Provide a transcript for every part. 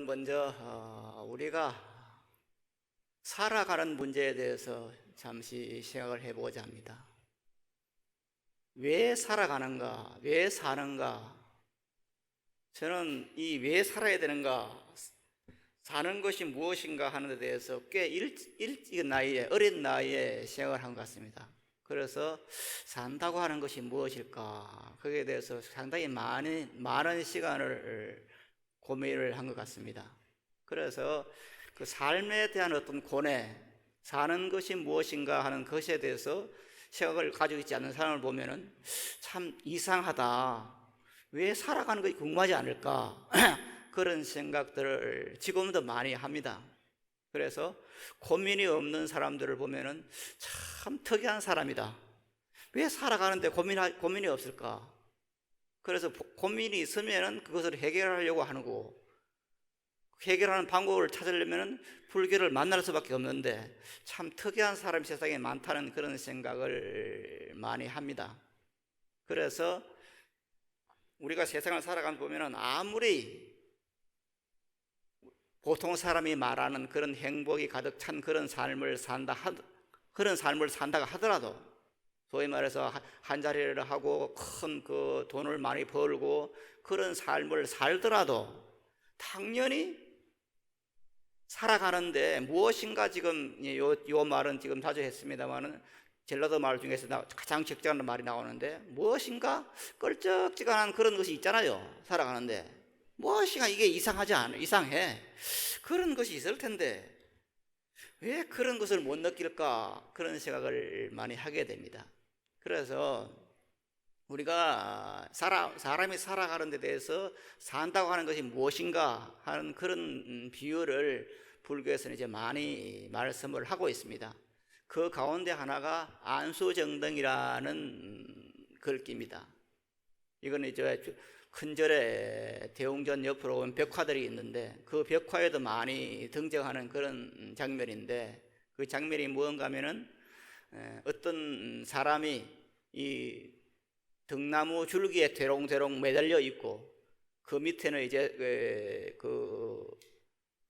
먼저 우리가 살아가는 문제에 대해서 잠시 생각을 해보고자 합니다. 왜 살아가는가? 왜 사는가? 저는 이 왜 살아야 되는가? 사는 것이 무엇인가 하는 데 대해서 꽤 일찍 나이에, 어린 나이에 생각을 한 것 같습니다. 그래서 산다고 하는 것이 무엇일까? 거기에 대해서 상당히 많은 시간을 고민을 한 것 같습니다. 그래서 그 삶에 대한 어떤 고뇌, 사는 것이 무엇인가 하는 것에 대해서 생각을 가지고 있지 않는 사람을 보면은 참 이상하다. 왜 살아가는 것이 궁금하지 않을까? 그런 생각들을 지금도 많이 합니다. 그래서 고민이 없는 사람들을 보면은 참 특이한 사람이다. 왜 살아가는데 고민이 없을까? 그래서 고민이 있으면은 그것을 해결하려고 하는 거고, 해결하는 방법을 찾으려면 불교를 만날 수밖에 없는데 참 특이한 사람이 세상에 많다는 그런 생각을 많이 합니다. 그래서 우리가 세상을 살아가면서 보면 아무리 보통 사람이 말하는 그런 행복이 가득 찬 그런 삶을 산다가 하더라도, 소위 말해서 한 자리를 하고 큰 그 돈을 많이 벌고 그런 삶을 살더라도 당연히 살아가는데 무엇인가, 지금 요 말은 지금 자주 했습니다만은 전라도 말 중에서 가장 적절한 말이 나오는데, 무엇인가 껄쩍지근한 그런 것이 있잖아요. 살아가는데 무엇인가 이게 이상해. 그런 것이 있을 텐데 왜 그런 것을 못 느낄까? 그런 생각을 많이 하게 됩니다. 그래서 우리가 사람이 살아가는 데 대해서 산다고 하는 것이 무엇인가 하는 그런 비유를 불교에서는 이제 많이 말씀을 하고 있습니다. 그 가운데 하나가 안수정등이라는 글귀입니다. 이거는 이제 큰 절에 대웅전 옆으로 보면 벽화들이 있는데 그 벽화에도 많이 등장하는 그런 장면인데, 그 장면이 무언가 하면은 어떤 사람이 이 등나무 줄기에 대롱대롱 매달려 있고 그 밑에는 이제 그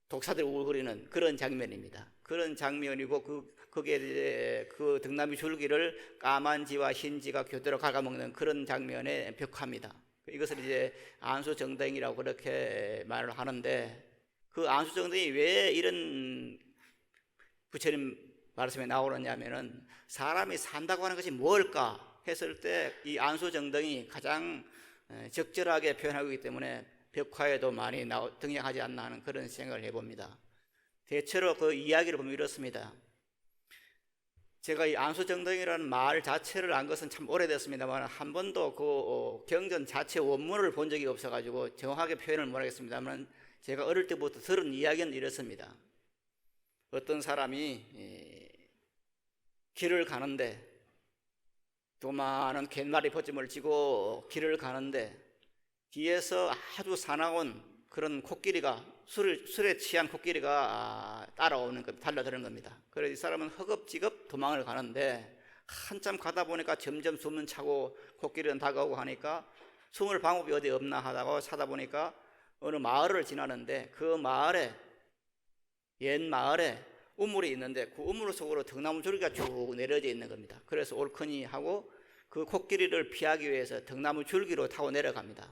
독사들이 우글거리는 그런 장면입니다. 그런 장면이고 거기에 이제 그 등나무 줄기를 까만지와 흰지가 교대로 갉아먹는 그런 장면의 벽화입니다. 이것을 이제 안수정등이라고 그렇게 말을 하는데, 그 안수정등이 왜 이런 부처님 말씀에 나오느냐면은 사람이 산다고 하는 것이 뭘까 했을 때 이 안수정등이 가장 적절하게 표현하고 있기 때문에 벽화에도 많이 등장하지 않나 하는 그런 생각을 해봅니다. 대체로 그 이야기를 보면 이렇습니다. 제가 이 안수정등이라는 말 자체를 안 것은 참 오래됐습니다만 한 번도 그 경전 자체 원문을 본 적이 없어가지고 정확하게 표현을 못하겠습니다만, 제가 어릴 때부터 들은 이야기는 이렇습니다. 어떤 사람이 길을 가는데 조그마한 갯마리 버짐을 지고 길을 가는데 뒤에서 아주 사나운 그런 코끼리가, 술에 취한 코끼리가 따라오는 것, 달려드는 겁니다. 그래서 이 사람은 허겁지겁 도망을 가는데 한참 가다 보니까 점점 숨은 차고 코끼리는 다가오고 하니까 숨을 방법이 어디 없나 하다가 찾다 보니까 어느 마을을 지나는데 그 옛 마을에 우물이 있는데 그 우물 속으로 등나무 줄기가 쭉 내려져 있는 겁니다. 그래서 옳거니 하고 그 코끼리를 피하기 위해서 등나무 줄기로 타고 내려갑니다.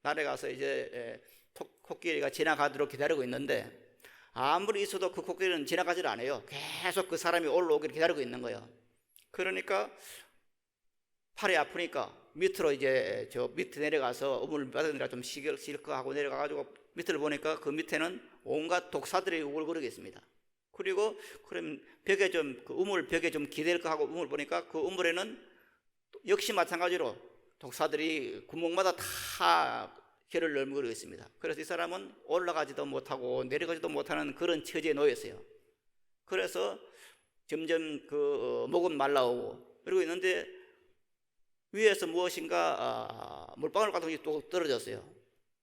내려가서 이제 코끼리가 지나가도록 기다리고 있는데 아무리 있어도 그 코끼리는 지나가질 않아요. 계속 그 사람이 올라오기를 기다리고 있는 거예요. 그러니까 팔이 아프니까 밑으로 이제 저 밑에 내려가서 우물 바닥에다 좀 쉴까 하고 내려가가지고 밑을 보니까 그 밑에는 온갖 독사들이 우글거리고 있습니다. 그리고 그럼 그 우물 벽에 좀 기댈까 하고 우물 보니까 그 우물에는 역시 마찬가지로 독사들이 구멍마다 다 혀를 넓어버리고 있습니다. 그래서 이 사람은 올라가지도 못하고 내려가지도 못하는 그런 처지에 놓였어요. 그래서 점점 그 목은 말라오고 그러고 있는데 위에서 무엇인가 물방울 같은 것이 또 떨어졌어요.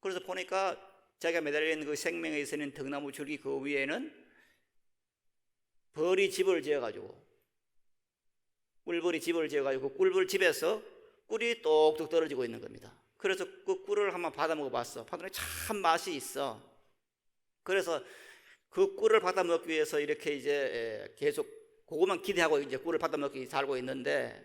그래서 보니까 자기가 매달려 있는 그 생명에 있는 등나무 줄기 그 위에는 벌이 집을 지어가지고 꿀벌이 집을 지어가지고 꿀벌 집에서 꿀이 똑똑 떨어지고 있는 겁니다. 그래서 그 꿀을 한번 받아 먹어봤어. 봤더니 참 맛이 있어. 그래서 그 꿀을 받아 먹기 위해서 이렇게 이제 계속 그것만 기대하고 이제 꿀을 받아 먹기 살고 있는데,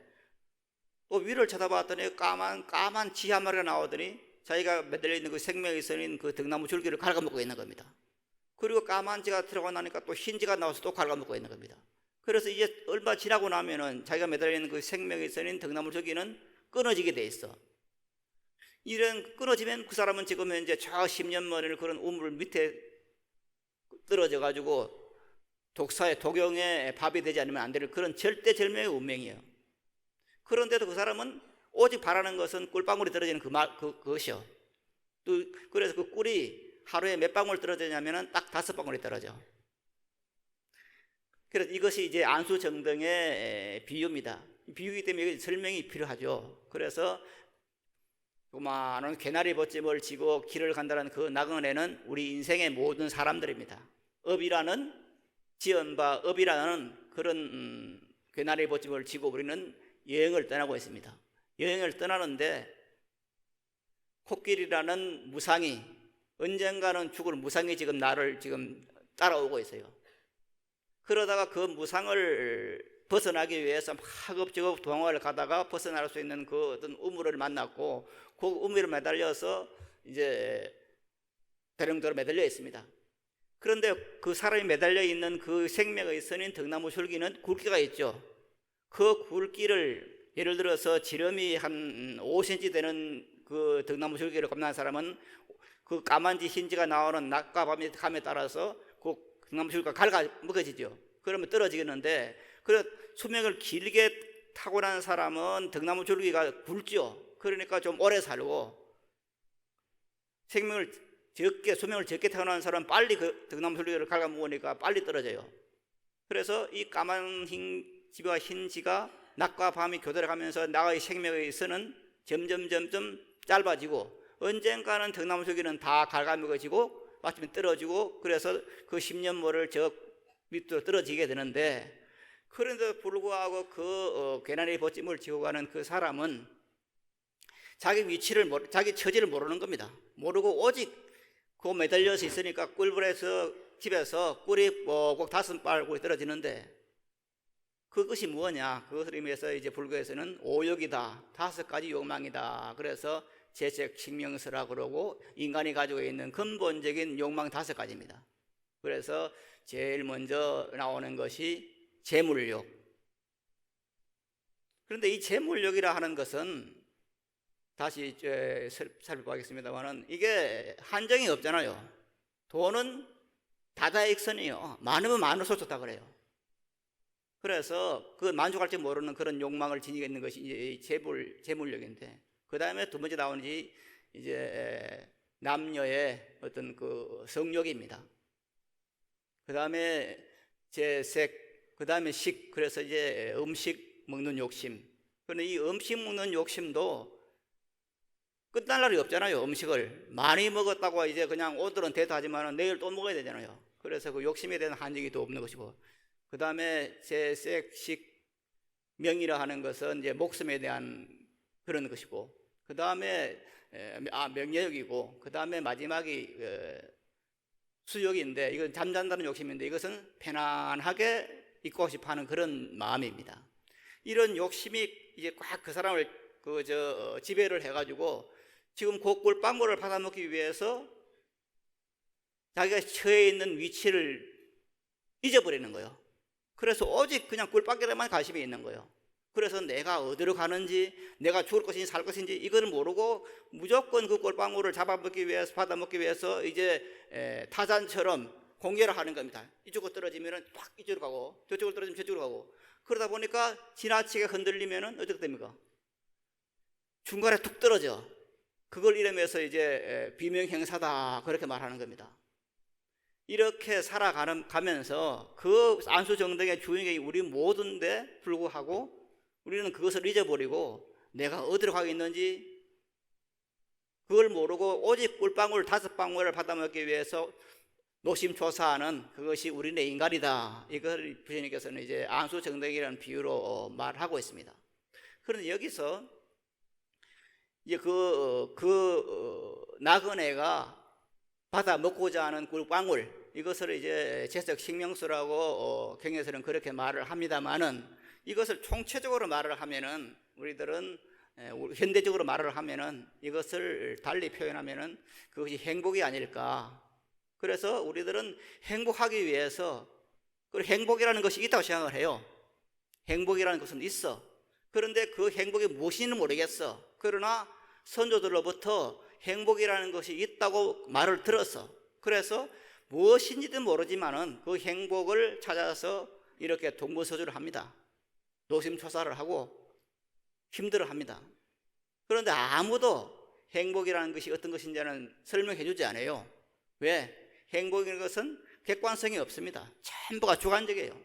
또 위를 쳐다봤더니 까만 쥐 한 마리가 나오더니 자기가 매달려 있는 그 생명의 선인 그 등나무 줄기를 갉아먹고 있는 겁니다. 그리고 까만 쥐가 들어가 나니까 또 흰 쥐가 나와서 또 갉아먹고 있는 겁니다. 그래서 이제 얼마 지나고 나면은 자기가 매달려 있는 그 생명의 선인 등나무 줄기는 끊어지게 돼 있어. 이런 끊어지면 그 사람은 지금 현재 저 10년 만에 그런 우물 밑에 떨어져 가지고 독사의 독용의 밥이 되지 않으면 안 되는 그런 절대절명의 운명이에요. 그런데도 그 사람은 오직 바라는 것은 꿀방울이 떨어지는 그것이요. 또 그래서 그 꿀이 하루에 몇 방울 떨어지냐면은 딱 5방울이 떨어져. 그래서 이것이 이제 안수정등의 비유입니다. 비유이기 때문에 설명이 필요하죠. 그래서 조그마한 개나리 봇짐을 지고 길을 간다는 그 나그네는 우리 인생의 모든 사람들입니다. 업이라는 지은 바 업이라는 그런 개나리 봇짐을 지고 우리는 여행을 떠나고 있습니다. 여행을 떠나는데 코끼리라는 무상이, 언젠가는 죽을 무상이 지금 나를 지금 따라오고 있어요. 그러다가 그 무상을 벗어나기 위해서 막 허겁지겁 도망을 가다가 벗어날 수 있는 그 어떤 우물을 만났고, 그 우물에 매달려서 이제 대령도로 매달려 있습니다. 그런데 그 사람이 매달려 있는 그 생명의 선인 등나무 줄기는 굵기가 있죠. 그 굵기를 예를 들어서 지름이 한 5cm 되는 그 등나무 줄기를 겁나는 사람은 그 까만지 흰지가 나오는 낮과 밤의 감에 따라서 그 등나무 줄기가 갉아먹어지죠. 그러면 떨어지겠는데, 그 수명을 길게 타고난 사람은 등나무 줄기가 굵죠. 그러니까 좀 오래 살고, 수명을 적게 타고난 사람은 빨리 그 등나무 줄기를 갉아먹으니까 빨리 떨어져요. 그래서 이 까만 흰지와 흰지가 낮과 밤이 교대로가면서 나의 생명의 선은 점점 짧아지고, 언젠가는 등나무 줄기는 다 갉아먹어지고 마침내 떨어지고, 그래서 그 10년 모를 저 밑으로 떨어지게 되는데, 그런데도 불구하고 그 개나리 봇짐을 지고 가는 그 사람은 자기 위치를 자기 처지를 모르는 겁니다. 모르고 오직 그 매달려서 있으니까 꿀불에서 집에서 꿀이 꼭꼭 5발 떨어지는데, 그것이 무엇냐? 그것을 의미해서 이제 불교에서는 오욕이다, 5가지 욕망이다. 그래서 재색, 식명서라 그러고, 인간이 가지고 있는 근본적인 욕망 5가지입니다. 그래서 제일 먼저 나오는 것이 재물욕. 그런데 이 재물욕이라 하는 것은 다시 살펴보겠습니다만은 이게 한정이 없잖아요. 돈은 다다익선이요. 많으면 많을수록 좋다 그래요. 그래서 그 만족할 줄 모르는 그런 욕망을 지니고 있는 것이 이제 재물욕인데, 그 다음에 두 번째 나오는 이제 남녀의 어떤 그 성욕입니다. 그 다음에 재색, 그 다음에 식, 그래서 이제 음식 먹는 욕심. 그런데 이 음식 먹는 욕심도 끝날 날이 없잖아요. 음식을 많이 먹었다고 이제 그냥 오늘은 대도하지만 내일 또 먹어야 되잖아요. 그래서 그 욕심에 대한 한정이 또 없는 것이고, 그 다음에 재색, 식, 명이라 하는 것은 이제 목숨에 대한 그런 것이고, 그 다음에 명예욕이고, 그 다음에 마지막이 수욕인데, 이건 잠잔다는 욕심인데, 이것은 편안하게 있고 싶어 하는 그런 마음입니다. 이런 욕심이 이제 꽉 그 사람을 지배를 해가지고 지금 그 꿀방울을 받아먹기 위해서 자기가 처해 있는 위치를 잊어버리는 거예요. 그래서 오직 그냥 꿀방울에만 관심이 있는 거예요. 그래서 내가 어디로 가는지, 내가 죽을 것인지 살 것인지 이걸 모르고 무조건 그 꿀방울을 잡아먹기 위해서, 받아먹기 위해서 이제 타잔처럼 공격을 하는 겁니다. 이쪽으로 떨어지면 팍 이쪽으로 가고, 저쪽으로 떨어지면 저쪽으로 가고, 그러다 보니까 지나치게 흔들리면 어떻게 됩니까? 중간에 툭 떨어져. 그걸 이러면서 이제 비명행사다 그렇게 말하는 겁니다. 이렇게 살아가면서 그 안수정등의 주인공이 우리 모두인데 불구하고 우리는 그것을 잊어버리고 내가 어디로 가고 있는지 그걸 모르고 오직 꿀방울 5방울을 받아먹기 위해서 노심초사하는 그것이 우리는 인간이다. 이걸 부처님께서는 이제 안수정등이라는 비유로 말하고 있습니다. 그런데 여기서 이제 나그네가 받아 먹고자 하는 꿀방울, 이것을 이제 제적 식명수라고 경에서는 그렇게 말을 합니다만은, 이것을 총체적으로 말을 하면은, 우리들은 현대적으로 말을 하면은, 이것을 달리 표현하면은 그것이 행복이 아닐까. 그래서 우리들은 행복하기 위해서, 그리고 행복이라는 것이 있다고 생각을 해요. 행복이라는 것은 있어. 그런데 그 행복이 무엇인지는 모르겠어. 그러나 선조들로부터 행복이라는 것이 있다고 말을 들었어. 그래서 무엇인지는 모르지만은 그 행복을 찾아서 이렇게 동거서주를 합니다. 노심초사를 하고 힘들어 합니다. 그런데 아무도 행복이라는 것이 어떤 것인지는 설명해 주지 않아요. 왜? 행복이라는 것은 객관성이 없습니다. 전부가 주관적이에요.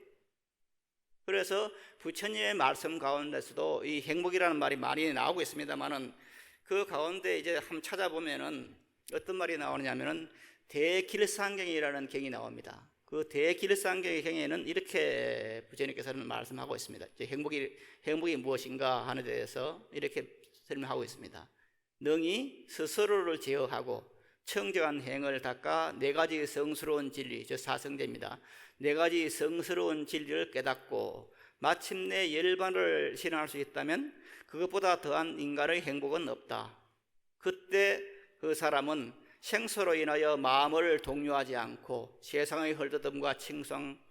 그래서 부처님의 말씀 가운데서도 이 행복이라는 말이 많이 나오고 있습니다만은, 그 가운데 이제 한번 찾아보면은 어떤 말이 나오느냐면은 대길상경이라는 경이 나옵니다. 그 대길상경의 경에는 이렇게 부처님께서는 말씀하고 있습니다. 행복이 무엇인가 하는 데 대해서 이렇게 설명하고 있습니다. 능히 스스로를 제어하고 청정한 행을 닦아 네 가지 성스러운 진리, 저 사성제입니다. 네 가지 성스러운 진리를 깨닫고 마침내 열반을 실현할 수 있다면 그것보다 더한 인간의 행복은 없다. 그때 그 사람은 생소로 인하여 마음을 동요하지 않고 세상의 헐뜯음과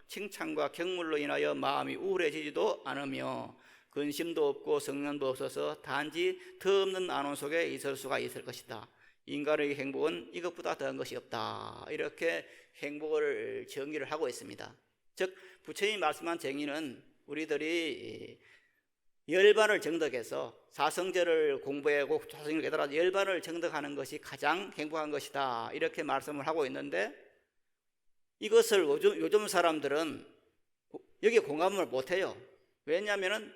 칭찬과 경물로 인하여 마음이 우울해지지도 않으며 근심도 없고 성념도 없어서 단지 더 없는 안원 속에 있을 수가 있을 것이다. 인간의 행복은 이것보다 더한 것이 없다. 이렇게 행복을 정의를 하고 있습니다. 즉 부처님이 말씀한 정의는 우리들이 열반을 정득해서 사성제를 공부하고 사성을 깨달아서 열반을 정득하는 것이 가장 행복한 것이다. 이렇게 말씀을 하고 있는데, 이것을 요즘 사람들은 여기에 공감을 못해요. 왜냐하면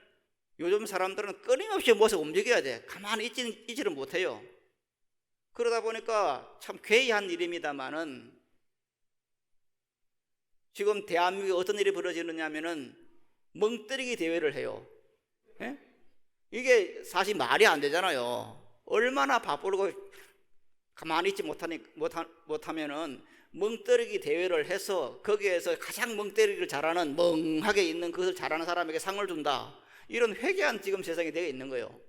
요즘 사람들은 끊임없이 무엇을 움직여야 돼. 가만히 있지를 못해요. 그러다 보니까 참 괴이한 일입니다만은, 지금 대한민국에 어떤 일이 벌어지느냐 하면은 멍때리기 대회를 해요. 예? 이게 사실 말이 안 되잖아요. 얼마나 바쁘고 가만히 있지 못하면은 멍때리기 대회를 해서 거기에서 가장 멍때리기를 잘하는, 멍하게 있는 그것을 잘하는 사람에게 상을 준다. 이런 회개한 지금 세상이 되어 있는 거예요.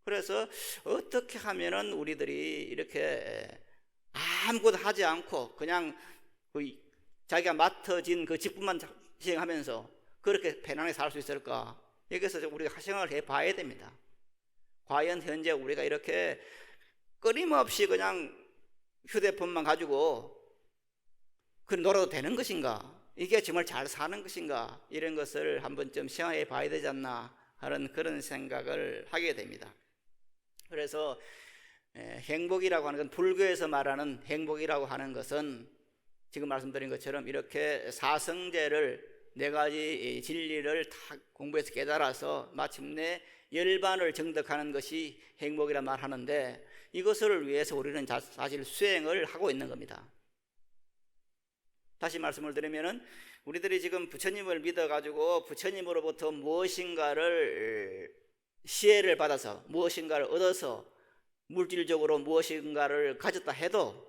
그래서 어떻게 하면은 우리들이 이렇게 아무것도 하지 않고 그냥 자기가 맡아진 그 직분만 시행하면서 그렇게 편안하게 살 수 있을까? 여기서 우리가 생각을 해봐야 됩니다. 과연 현재 우리가 이렇게 끊임없이 그냥 휴대폰만 가지고 놀아도 되는 것인가? 이게 정말 잘 사는 것인가? 이런 것을 한 번쯤 생각해 봐야 되지 않나 하는 그런 생각을 하게 됩니다. 그래서 행복이라고 하는 건, 불교에서 말하는 행복이라고 하는 것은 지금 말씀드린 것처럼 이렇게 사성제를, 네 가지 진리를 다 공부해서 깨달아서 마침내 열반을 정득하는 것이 행복이라 말하는데, 이것을 위해서 우리는 사실 수행을 하고 있는 겁니다. 다시 말씀을 드리면은, 우리들이 지금 부처님을 믿어가지고 부처님으로부터 무엇인가를 시혜를 받아서 무엇인가를 얻어서 물질적으로 무엇인가를 가졌다 해도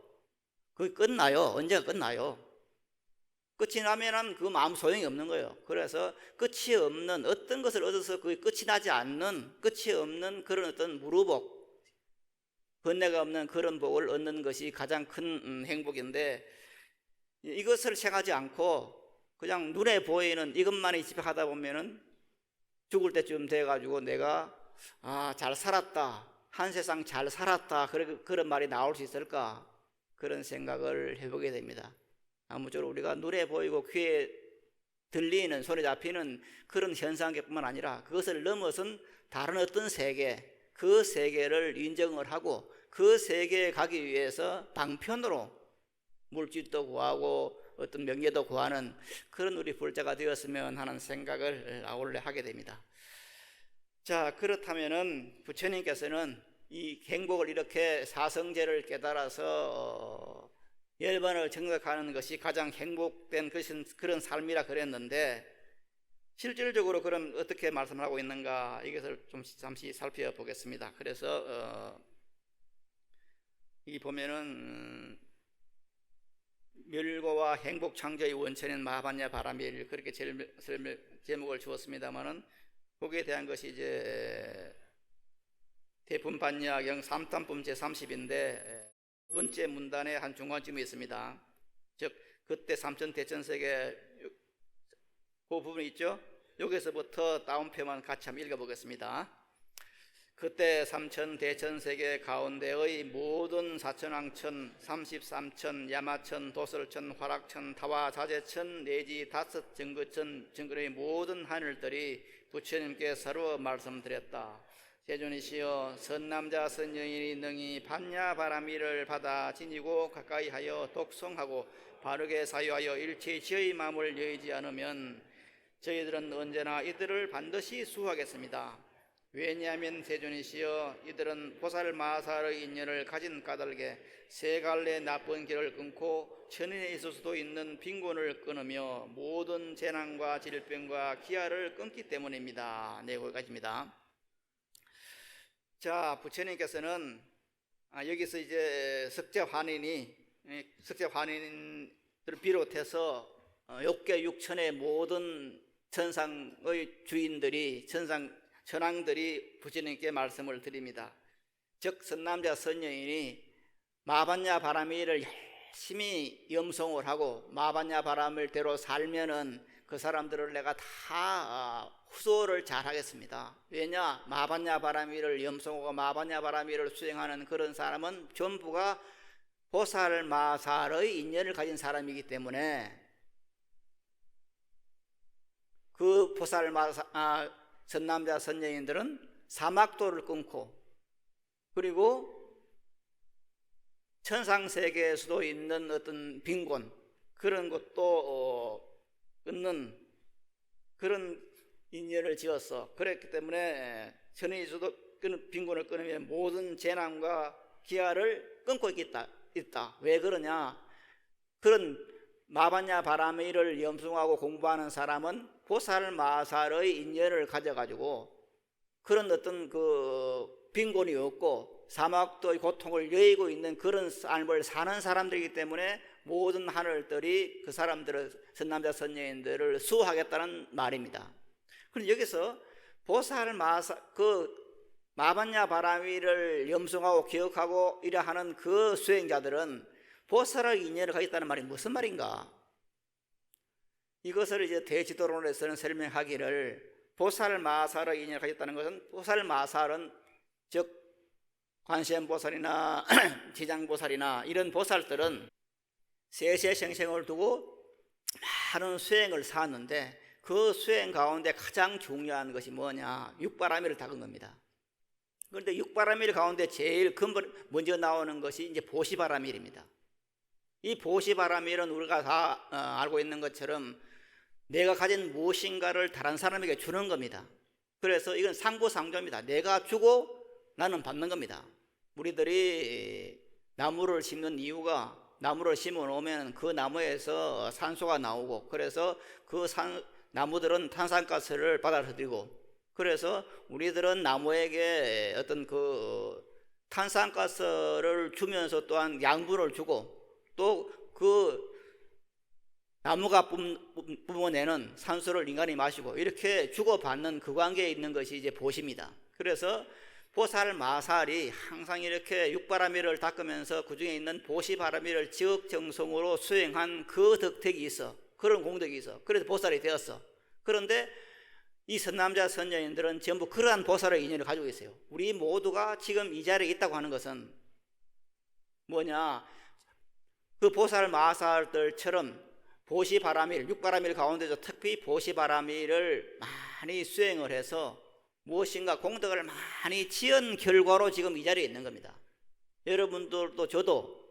그게 끝나요. 언제가 끝나요. 끝이 나면은 그 마음 소용이 없는 거예요. 그래서 끝이 없는, 어떤 것을 얻어서 그게 끝이 나지 않는, 끝이 없는 그런 어떤 무루복, 번뇌가 없는 그런 복을 얻는 것이 가장 큰 행복인데, 이것을 생각하지 않고 그냥 눈에 보이는 이것만에 집착하다 보면은 죽을 때쯤 돼가지고 내가 잘 살았다, 한 세상 잘 살았다, 그런 말이 나올 수 있을까? 그런 생각을 해보게 됩니다. 아무쪼록 우리가 눈에 보이고 귀에 들리는, 손에 잡히는 그런 현상뿐만 아니라 그것을 넘어선 다른 어떤 세계, 그 세계를 인정을 하고 그 세계에 가기 위해서 방편으로 물질도 구하고 어떤 명예도 구하는 그런 우리 불자가 되었으면 하는 생각을 아울러 하게 됩니다. 자, 그렇다면은 부처님께서는 이 행복을 이렇게 사성제를 깨달아서 열반을 정득하는 것이 가장 행복된 그런 삶이라 그랬는데, 실질적으로 그럼 어떻게 말씀을 하고 있는가, 이것을 좀 잠시 살펴보겠습니다. 그래서 여기 보면은 멸고와 행복 창조의 원천인 마하반야 바라밀, 그렇게 제목을 주었습니다만은 거기에 대한 것이 이제 대분반야경 3단품 제30인데 두 번째 문단에 한 중간쯤에 있습니다. 즉 그때 삼천 대천세계 그 부분이 있죠. 여기서부터 다운표만 같이 한번 읽어보겠습니다. 그때 삼천 대천세계 가운데의 모든 사천왕천, 33천, 야마천, 도설천, 화락천, 타와 자재천 내지 다섯 정거천, 정거의 모든 하늘들이 부처님께 서로 말씀드렸다. 세존이시여, 선남자 선여인이 능히 반야 바라미를 받아 지니고 가까이 하여 독송하고 바르게 사유하여 일체의 지의 마음을 여의지 않으면 저희들은 언제나 이들을 반드시 수호하겠습니다. 왜냐하면 세존이시여, 이들은 보살마살의 인연을 가진 까닭에 세 갈래 나쁜 길을 끊고 천인에 있을 수도 있는 빈곤을 끊으며 모든 재난과 질병과 기아를 끊기 때문입니다. 네, 거기까지입니다. 자, 부처님께서는 여기서 이제 석자환인들을 비롯해서 욕계 육천의 모든 천상의 주인들이, 천왕들이 부처님께 말씀을 드립니다. 즉 선남자 선여인이 마반야 바라미를 열심히 염송을 하고 마반야 바라밀대로 살면은 그 사람들을 내가 다 후소를 잘 하겠습니다. 왜냐? 마반야 바라미를 염송하고 마반야 바라미를 수행하는 그런 사람은 전부가 보살마살의 인연을 가진 사람이기 때문에 그 선남자 선여인들은 사막도를 끊고 그리고 천상세계에서도 있는 어떤 빈곤 그런 것도 끊는 그런 인연을 지었어. 그랬기 때문에 천인에서도 빈곤을 끊으면 모든 재난과 기아를 끊고 있다. 왜 그러냐? 그런 마반야 바라미를 염송하고 공부하는 사람은 보살마살의 인연을 가져가지고 그런 어떤 그 빈곤이 없고 사막도의 고통을 여의고 있는 그런 삶을 사는 사람들이기 때문에 모든 하늘들이 그 사람들을, 선남자 선여인들을 수호하겠다는 말입니다. 그럼 여기서 마반야 바라미를 염송하고 기억하고 이래 하는 그 수행자들은 보살의 인연을 가졌다는 말이 무슨 말인가? 이것을 이제 대지도론에서는 설명하기를 보살마살의 인연을 가졌다는 것은 보살마살은 즉 관세음보살이나 지장보살이나 이런 보살들은 세세생생을 두고 많은 수행을 사는데 그 수행 가운데 가장 중요한 것이 뭐냐? 육바라밀을 닦은 겁니다. 그런데 육바라밀 가운데 제일 먼저 나오는 것이 이제 보시바라밀입니다. 이 보시바라밀은 우리가 다 알고 있는 것처럼 내가 가진 무엇인가를 다른 사람에게 주는 겁니다. 그래서 이건 상부상조입니다. 내가 주고 나는 받는 겁니다. 우리들이 나무를 심는 이유가 나무를 심어 놓으면 그 나무에서 산소가 나오고 그래서 그 나무들은 탄산가스를 받아들이고 그래서 우리들은 나무에게 어떤 그 탄산가스를 주면서 또한 양분을 주고 또 그 나무가 뿜어내는 산소를 인간이 마시고 이렇게 주고받는 그 관계에 있는 것이 이제 보시입니다. 그래서 보살마살이 항상 이렇게 육바라밀을 닦으면서 그 중에 있는 보시바라밀을 지극정성으로 수행한 그 덕택이 있어. 그런 공덕이 있어. 그래서 보살이 되었어. 그런데 이 선남자 선여인들은 전부 그러한 보살의 인연을 가지고 있어요. 우리 모두가 지금 이 자리에 있다고 하는 것은 뭐냐? 그 보살마살들처럼 보시바라밀, 육바라밀 가운데서 특히 보시바라밀을 많이 수행을 해서 무엇인가 공덕을 많이 지은 결과로 지금 이 자리에 있는 겁니다. 여러분들도 저도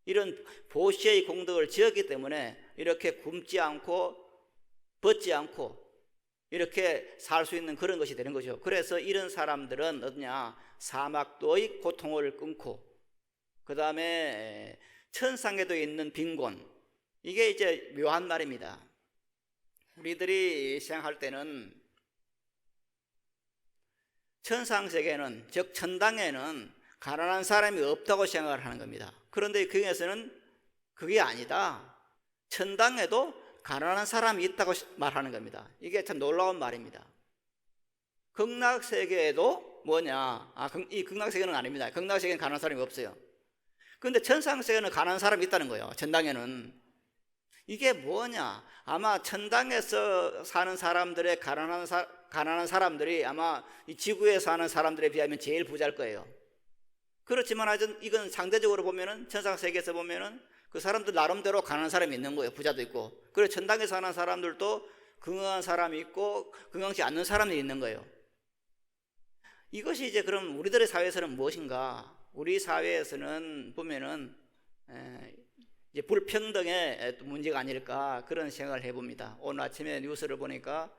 이런 보시의 공덕을 지었기 때문에 이렇게 굶지 않고 벗지 않고 이렇게 살 수 있는 그런 것이 되는 거죠. 그래서 이런 사람들은 어떠냐? 사막도의 고통을 끊고 그 다음에 천상에도 있는 빈곤, 이게 이제 묘한 말입니다. 우리들이 생각할 때는 천상세계는 즉 천당에는 가난한 사람이 없다고 생각을 하는 겁니다. 그런데 경에서는 그게 아니다. 천당에도 가난한 사람이 있다고 말하는 겁니다. 이게 참 놀라운 말입니다. 극락세계에도 뭐냐? 이 극락세계는 아닙니다. 극락세계는 가난한 사람이 없어요. 그런데 천상세계는 가난한 사람이 있다는 거예요. 천당에는. 이게 뭐냐? 아마 천당에서 사는 사람들의 가난한 사람들이 아마 이 지구에 사는 사람들에 비하면 제일 부자일 거예요. 그렇지만 하여튼 이건 상대적으로 보면은 천상세계에서 보면은 그 사람들 나름대로 가난한 사람이 있는 거예요. 부자도 있고. 그리고 천당에 사는 사람들도 건강한 사람이 있고 건강하지 않는 사람이 있는 거예요. 이것이 이제 그럼 우리들의 사회에서는 무엇인가? 우리 사회에서는 보면은 이제 불평등의 문제가 아닐까 그런 생각을 해봅니다. 오늘 아침에 뉴스를 보니까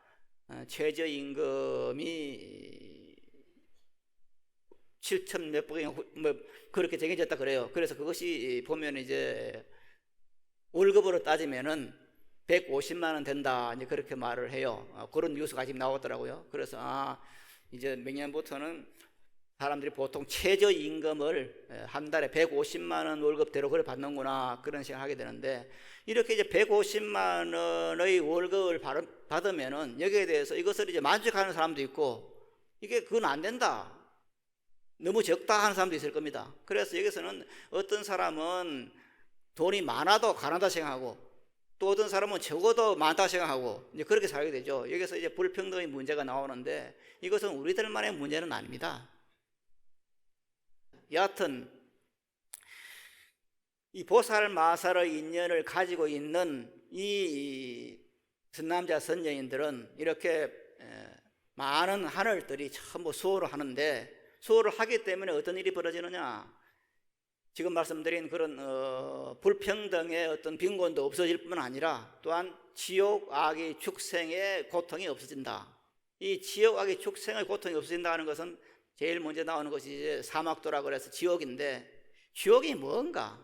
최저임금이 7천 몇 억이 뭐 그렇게 정해졌다 그래요. 그래서 그것이 보면 이제 월급으로 따지면은 150만 원 된다 이제 그렇게 말을 해요. 그런 뉴스가 지금 나오더라고요. 그래서 이제 내년부터는 사람들이 보통 최저임금을 한 달에 150만 원 월급대로 그래 받는구나 그런 생각하게 되는데, 이렇게 이제 150만 원의 월급을 받으면은 여기에 대해서 이것을 이제 만족하는 사람도 있고, 이게 그건 안 된다, 너무 적다 하는 사람도 있을 겁니다. 그래서 여기서는 어떤 사람은 돈이 많아도 가난하다 생각하고, 또 어떤 사람은 적어도 많다 생각하고 이제 그렇게 살게 되죠. 여기서 이제 불평등의 문제가 나오는데, 이것은 우리들만의 문제는 아닙니다. 여하튼 이 보살 마살의 인연을 가지고 있는 이 선남자 선녀인들은 이렇게 많은 하늘들이 전부 수호를 하는데, 수호를 하기 때문에 어떤 일이 벌어지느냐, 지금 말씀드린 그런 불평등의 어떤 빈곤도 없어질 뿐만 아니라 또한 지옥 악의 축생의 고통이 없어진다. 이 지옥 악의 축생의 고통이 없어진다는 것은 제일 먼저 나오는 것이 이제 사막도라고 그래서 지옥인데, 지옥이 뭔가?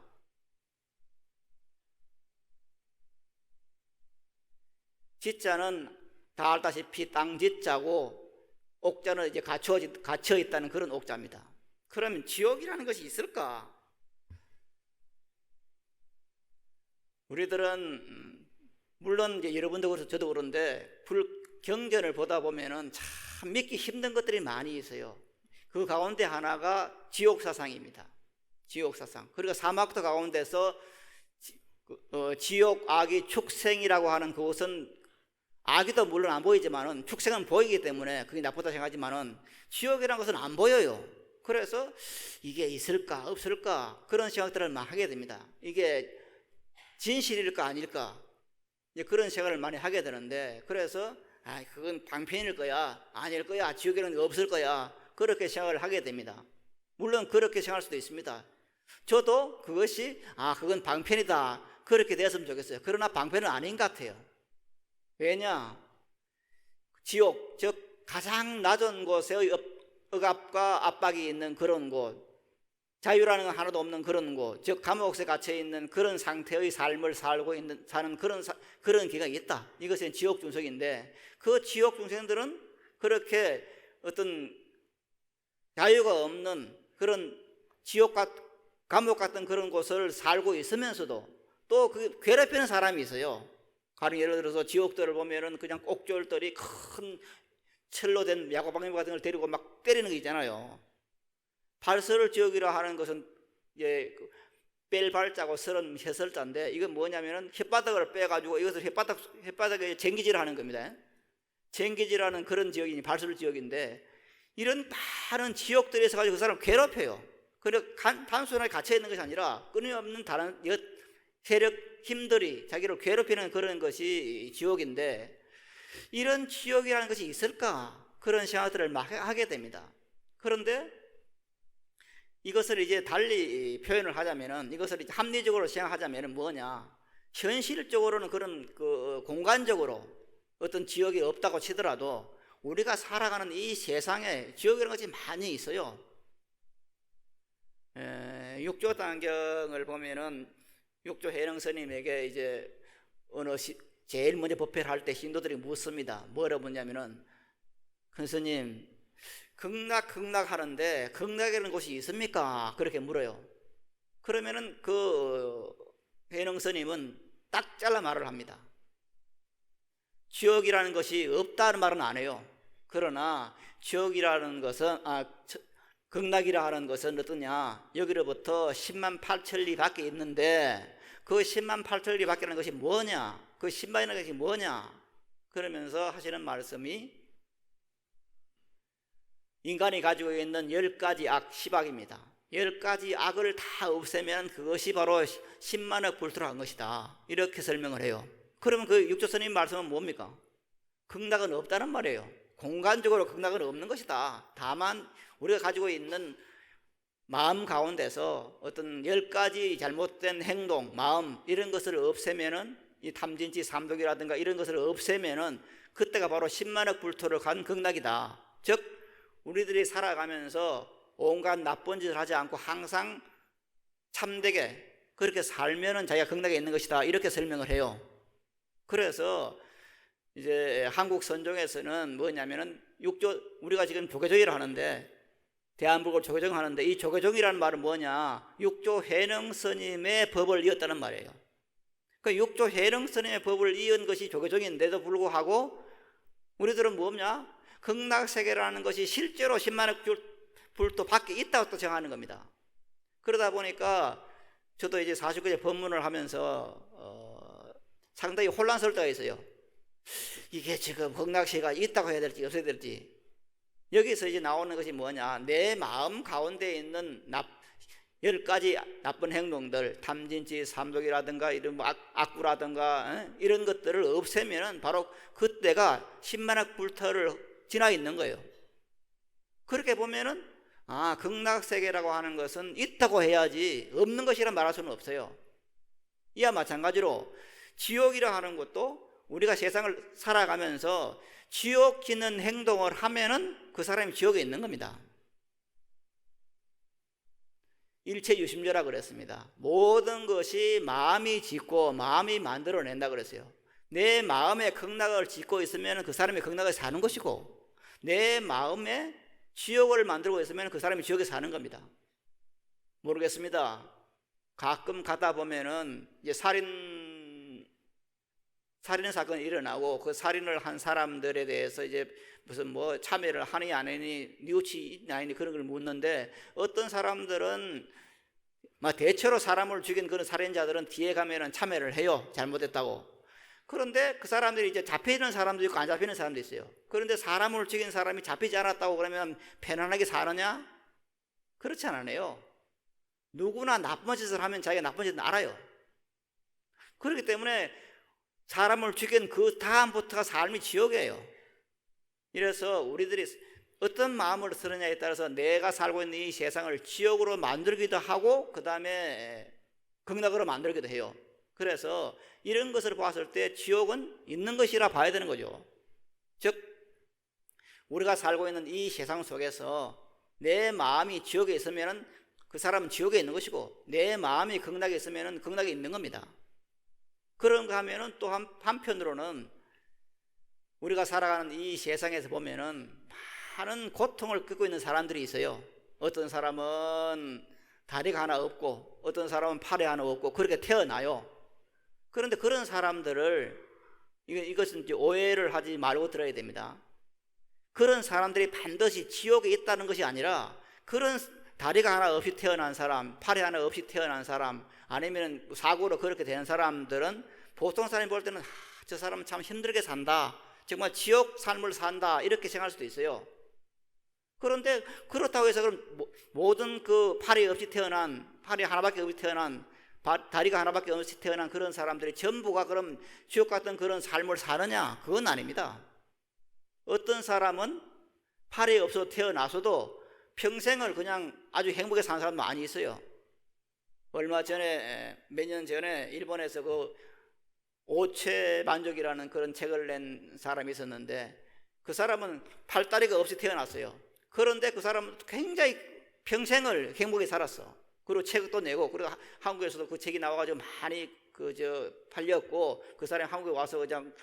지자는 다 알다시피 땅지자고, 옥자는 이제 갇혀 있다는 그런 옥자입니다. 그러면 지옥이라는 것이 있을까? 우리들은 물론 이제 여러분도 그렇고 저도 그런데 불경전을 보다 보면은 참 믿기 힘든 것들이 많이 있어요. 그 가운데 하나가 지옥사상입니다. 지옥사상. 그리고 사막도 가운데서 지옥 악의 축생이라고 하는 그것은, 악이도 물론 안 보이지만은 축생은 보이기 때문에 그게 나쁘다 생각하지만은 지옥이라는 것은 안 보여요. 그래서 이게 있을까 없을까 그런 생각들을 막 하게 됩니다. 이게 진실일까 아닐까 이제 그런 생각을 많이 하게 되는데, 그래서 그건 방편일 거야, 아닐 거야, 지옥에는 없을 거야, 그렇게 생각을 하게 됩니다. 물론 그렇게 생각할 수도 있습니다. 저도 그것이 그건 방편이다 그렇게 되었으면 좋겠어요. 그러나 방편은 아닌 것 같아요. 왜냐? 지옥, 즉 가장 낮은 곳의 억압과 압박이 있는 그런 곳, 자유라는 건 하나도 없는 그런 곳, 즉 감옥에 갇혀 있는 그런 상태의 삶을 사는 그런 기가 있다. 이것은 지옥 중생인데, 그 지옥 중생들은 그렇게 어떤 자유가 없는 그런 감옥 같은 그런 곳을 살고 있으면서도 또 그 괴롭히는 사람이 있어요. 가령 예를 들어서 지옥들을 보면은 그냥 옥졸들이 큰 철로 된 야구방망이 같은 걸 데리고 막 때리는 게 있잖아요. 발설을 지옥이라 하는 것은 뺄발자고 설은 혀설자인데, 이건 뭐냐면은 혓바닥을 빼가지고 이것을 혓바닥에 쟁기질을 하는 겁니다. 쟁기질하는 그런 지옥이니 발설 지옥인데, 이런 많은 지옥들에서 가지고 그 사람을 괴롭혀요. 그리고 단순하게 갇혀 있는 것이 아니라 끊임없는 다른 세력 힘들이 자기를 괴롭히는 그런 것이 지옥인데, 이런 지옥이라는 것이 있을까 그런 생각들을 막 하게 됩니다. 그런데 이것을 이제 달리 표현을 하자면은, 이것을 이제 합리적으로 생각하자면은 뭐냐, 현실적으로는 그런 공간적으로 어떤 지옥이 없다고 치더라도 우리가 살아가는 이 세상에 지옥이라는 것이 많이 있어요. 육조 단경을 보면은 육조 해령 스님에게 이제 제일 먼저 법회를 할 때 신도들이 묻습니다. 뭐라고 묻냐면은, 큰 스님, 극락 하는데 극락이라는 곳이 있습니까? 그렇게 물어요. 그러면은 그 회능 스님은 딱 잘라 말을 합니다. 지옥이라는 것이 없다는 말은 안 해요. 그러나 지옥이라는 것은 극락이라 하는 것은 어떠냐, 여기로부터 10만 8천리 밖에 있는데 그 10만 8천리 밖이라는 것이 뭐냐, 그 10만이라는 것이 뭐냐, 그러면서 하시는 말씀이 인간이 가지고 있는 10가지 악, 10악입니다. 10가지 악을 다 없애면 그것이 바로 10만억 불토로 한 것이다, 이렇게 설명을 해요. 그러면 그 육조스님 말씀은 뭡니까? 극락은 없다는 말이에요. 공간적으로 극락은 없는 것이다. 다만 우리가 가지고 있는 마음 가운데서 어떤 10가지 잘못된 행동, 마음, 이런 것을 없애면은, 이 탐진치 삼독이라든가 이런 것을 없애면은 그때가 바로 10만억 불토를 간 극락이다. 즉 우리들이 살아가면서 온갖 나쁜 짓을 하지 않고 항상 참되게 그렇게 살면은 자기가 극락에 있는 것이다, 이렇게 설명을 해요. 그래서 이제 한국 선종에서는 뭐냐면은 우리가 지금 조계종이라 하는데, 대한불교 조계종 하는데, 이 조계종이라는 말은 뭐냐, 육조 회능 스님의 법을 이었다는 말이에요. 그 육조 회능 스님의 법을 이은 것이 조계종인데도 불구하고 우리들은 뭐냐, 극락세계라는 것이 실제로 10만억 불도 밖에 있다고 또 정하는 겁니다. 그러다 보니까 저도 이제 49제 법문을 하면서 상당히 혼란스러울 때가 있어요. 이게 지금 극락세계가 있다고 해야 될지 없어야 될지. 여기서 이제 나오는 것이 뭐냐, 내 마음 가운데 있는 10가지 나쁜 행동들, 탐진치 삼독이라든가 이런 뭐 악구라든가 이런 것들을 없애면 바로 그때가 10만억 불토를 지나 있는 거예요. 그렇게 보면은 극락세계라고 하는 것은 있다고 해야지 없는 것이라 말할 수는 없어요. 이와 마찬가지로 지옥이라 하는 것도 우리가 세상을 살아가면서 지옥 짓는 행동을 하면은 그 사람이 지옥에 있는 겁니다. 일체유심조라 그랬습니다. 모든 것이 마음이 짓고 마음이 만들어낸다 그랬어요. 내 마음에 극락을 짓고 있으면 그 사람이 극락에 사는 것이고, 내 마음에 지옥을 만들고 있으면 그 사람이 지옥에 사는 겁니다. 모르겠습니다. 가끔 가다 보면은 이제 살인 사건이 일어나고 그 살인을 한 사람들에 대해서 이제 무슨 뭐 참여를 하니 안 하니, 뉘우치 있니 아니니 그런 걸 묻는데, 어떤 사람들은 대체로 사람을 죽인 그런 살인자들은 뒤에 가면은 참여를 해요, 잘못했다고. 그런데 그 사람들이 이제 잡히는 사람도 있고 안 잡히는 사람도 있어요. 그런데 사람을 죽인 사람이 잡히지 않았다고 그러면 편안하게 사느냐? 그렇지 않아요. 누구나 나쁜 짓을 하면 자기가 나쁜 짓은 알아요. 그렇기 때문에 사람을 죽인 그 다음부터가 삶이 지옥이에요. 이래서 우리들이 어떤 마음을 쓰느냐에 따라서 내가 살고 있는 이 세상을 지옥으로 만들기도 하고 그 다음에 극락으로 만들기도 해요. 그래서 이런 것을 봤을 때 지옥은 있는 것이라 봐야 되는 거죠. 즉 우리가 살고 있는 이 세상 속에서 내 마음이 지옥에 있으면 그 사람은 지옥에 있는 것이고, 내 마음이 극락에 있으면 극락에 있는 겁니다. 그런가 하면은 또 한편으로는 우리가 살아가는 이 세상에서 보면은 많은 고통을 겪고 있는 사람들이 있어요. 어떤 사람은 다리가 하나 없고, 어떤 사람은 팔이 하나 없고, 그렇게 태어나요. 그런데 그런 사람들을, 이것은 이제 오해를 하지 말고 들어야 됩니다. 그런 사람들이 반드시 지옥에 있다는 것이 아니라, 그런 다리가 하나 없이 태어난 사람, 팔이 하나 없이 태어난 사람, 아니면 사고로 그렇게 되는 사람들은 보통 사람이 볼 때는 저 사람은 참 힘들게 산다, 정말 지옥 삶을 산다, 이렇게 생각할 수도 있어요. 그런데 그렇다고 해서 그럼 모든 그 팔이 하나밖에 없이 태어난, 다리가 하나밖에 없이 태어난 그런 사람들이 전부가 그럼 지옥 같은 그런 삶을 사느냐? 그건 아닙니다. 어떤 사람은 팔이 없어 태어나서도 평생을 그냥 아주 행복하게 사는 사람도 많이 있어요. 얼마 전에, 몇 년 전에 일본에서 그 오체만족이라는 그런 책을 낸 사람이 있었는데, 그 사람은 팔다리가 없이 태어났어요. 그런데 그 사람은 굉장히 평생을 행복하게 살았어. 그리고 책도 내고, 그리고 한국에서도 그 책이 나와가지고 많이 팔렸고, 그 사람이 한국에 와서 그냥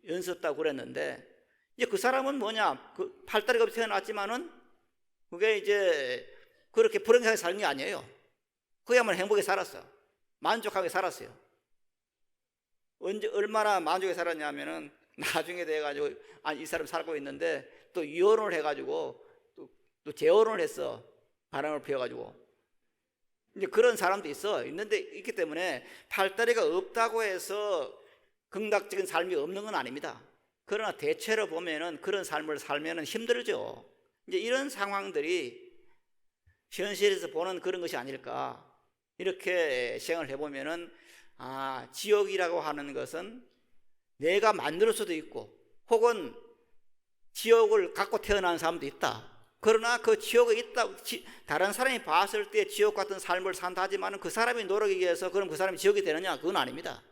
연습했다고 그랬는데, 이제 그 사람은 뭐냐, 그 팔다리가 없이 태어났지만은 그게 이제 그렇게 불행하게 사는 게 아니에요. 그야말로 행복하게 살았어. 만족하게 살았어요. 언제 얼마나 만족하게 살았냐면은 나중에 돼가지고 이 사람 살고 있는데 또 이혼을 해가지고 또 재혼을 했어. 바람을 피워가지고. 이제 그런 사람도 있는데 있기 때문에 팔다리가 없다고 해서 긍락적인 삶이 없는 건 아닙니다. 그러나 대체로 보면은 그런 삶을 살면은 힘들죠. 이제 이런 상황들이 현실에서 보는 그런 것이 아닐까. 이렇게 생각을 해보면은 지옥이라고 하는 것은 내가 만들 수도 있고 혹은 지옥을 갖고 태어난 사람도 있다. 그러나 그 지옥에 있다, 다른 사람이 봤을 때 지옥 같은 삶을 산다 하지만 그 사람이 노력에 의해서 그럼 그 사람이 지옥이 되느냐? 그건 아닙니다.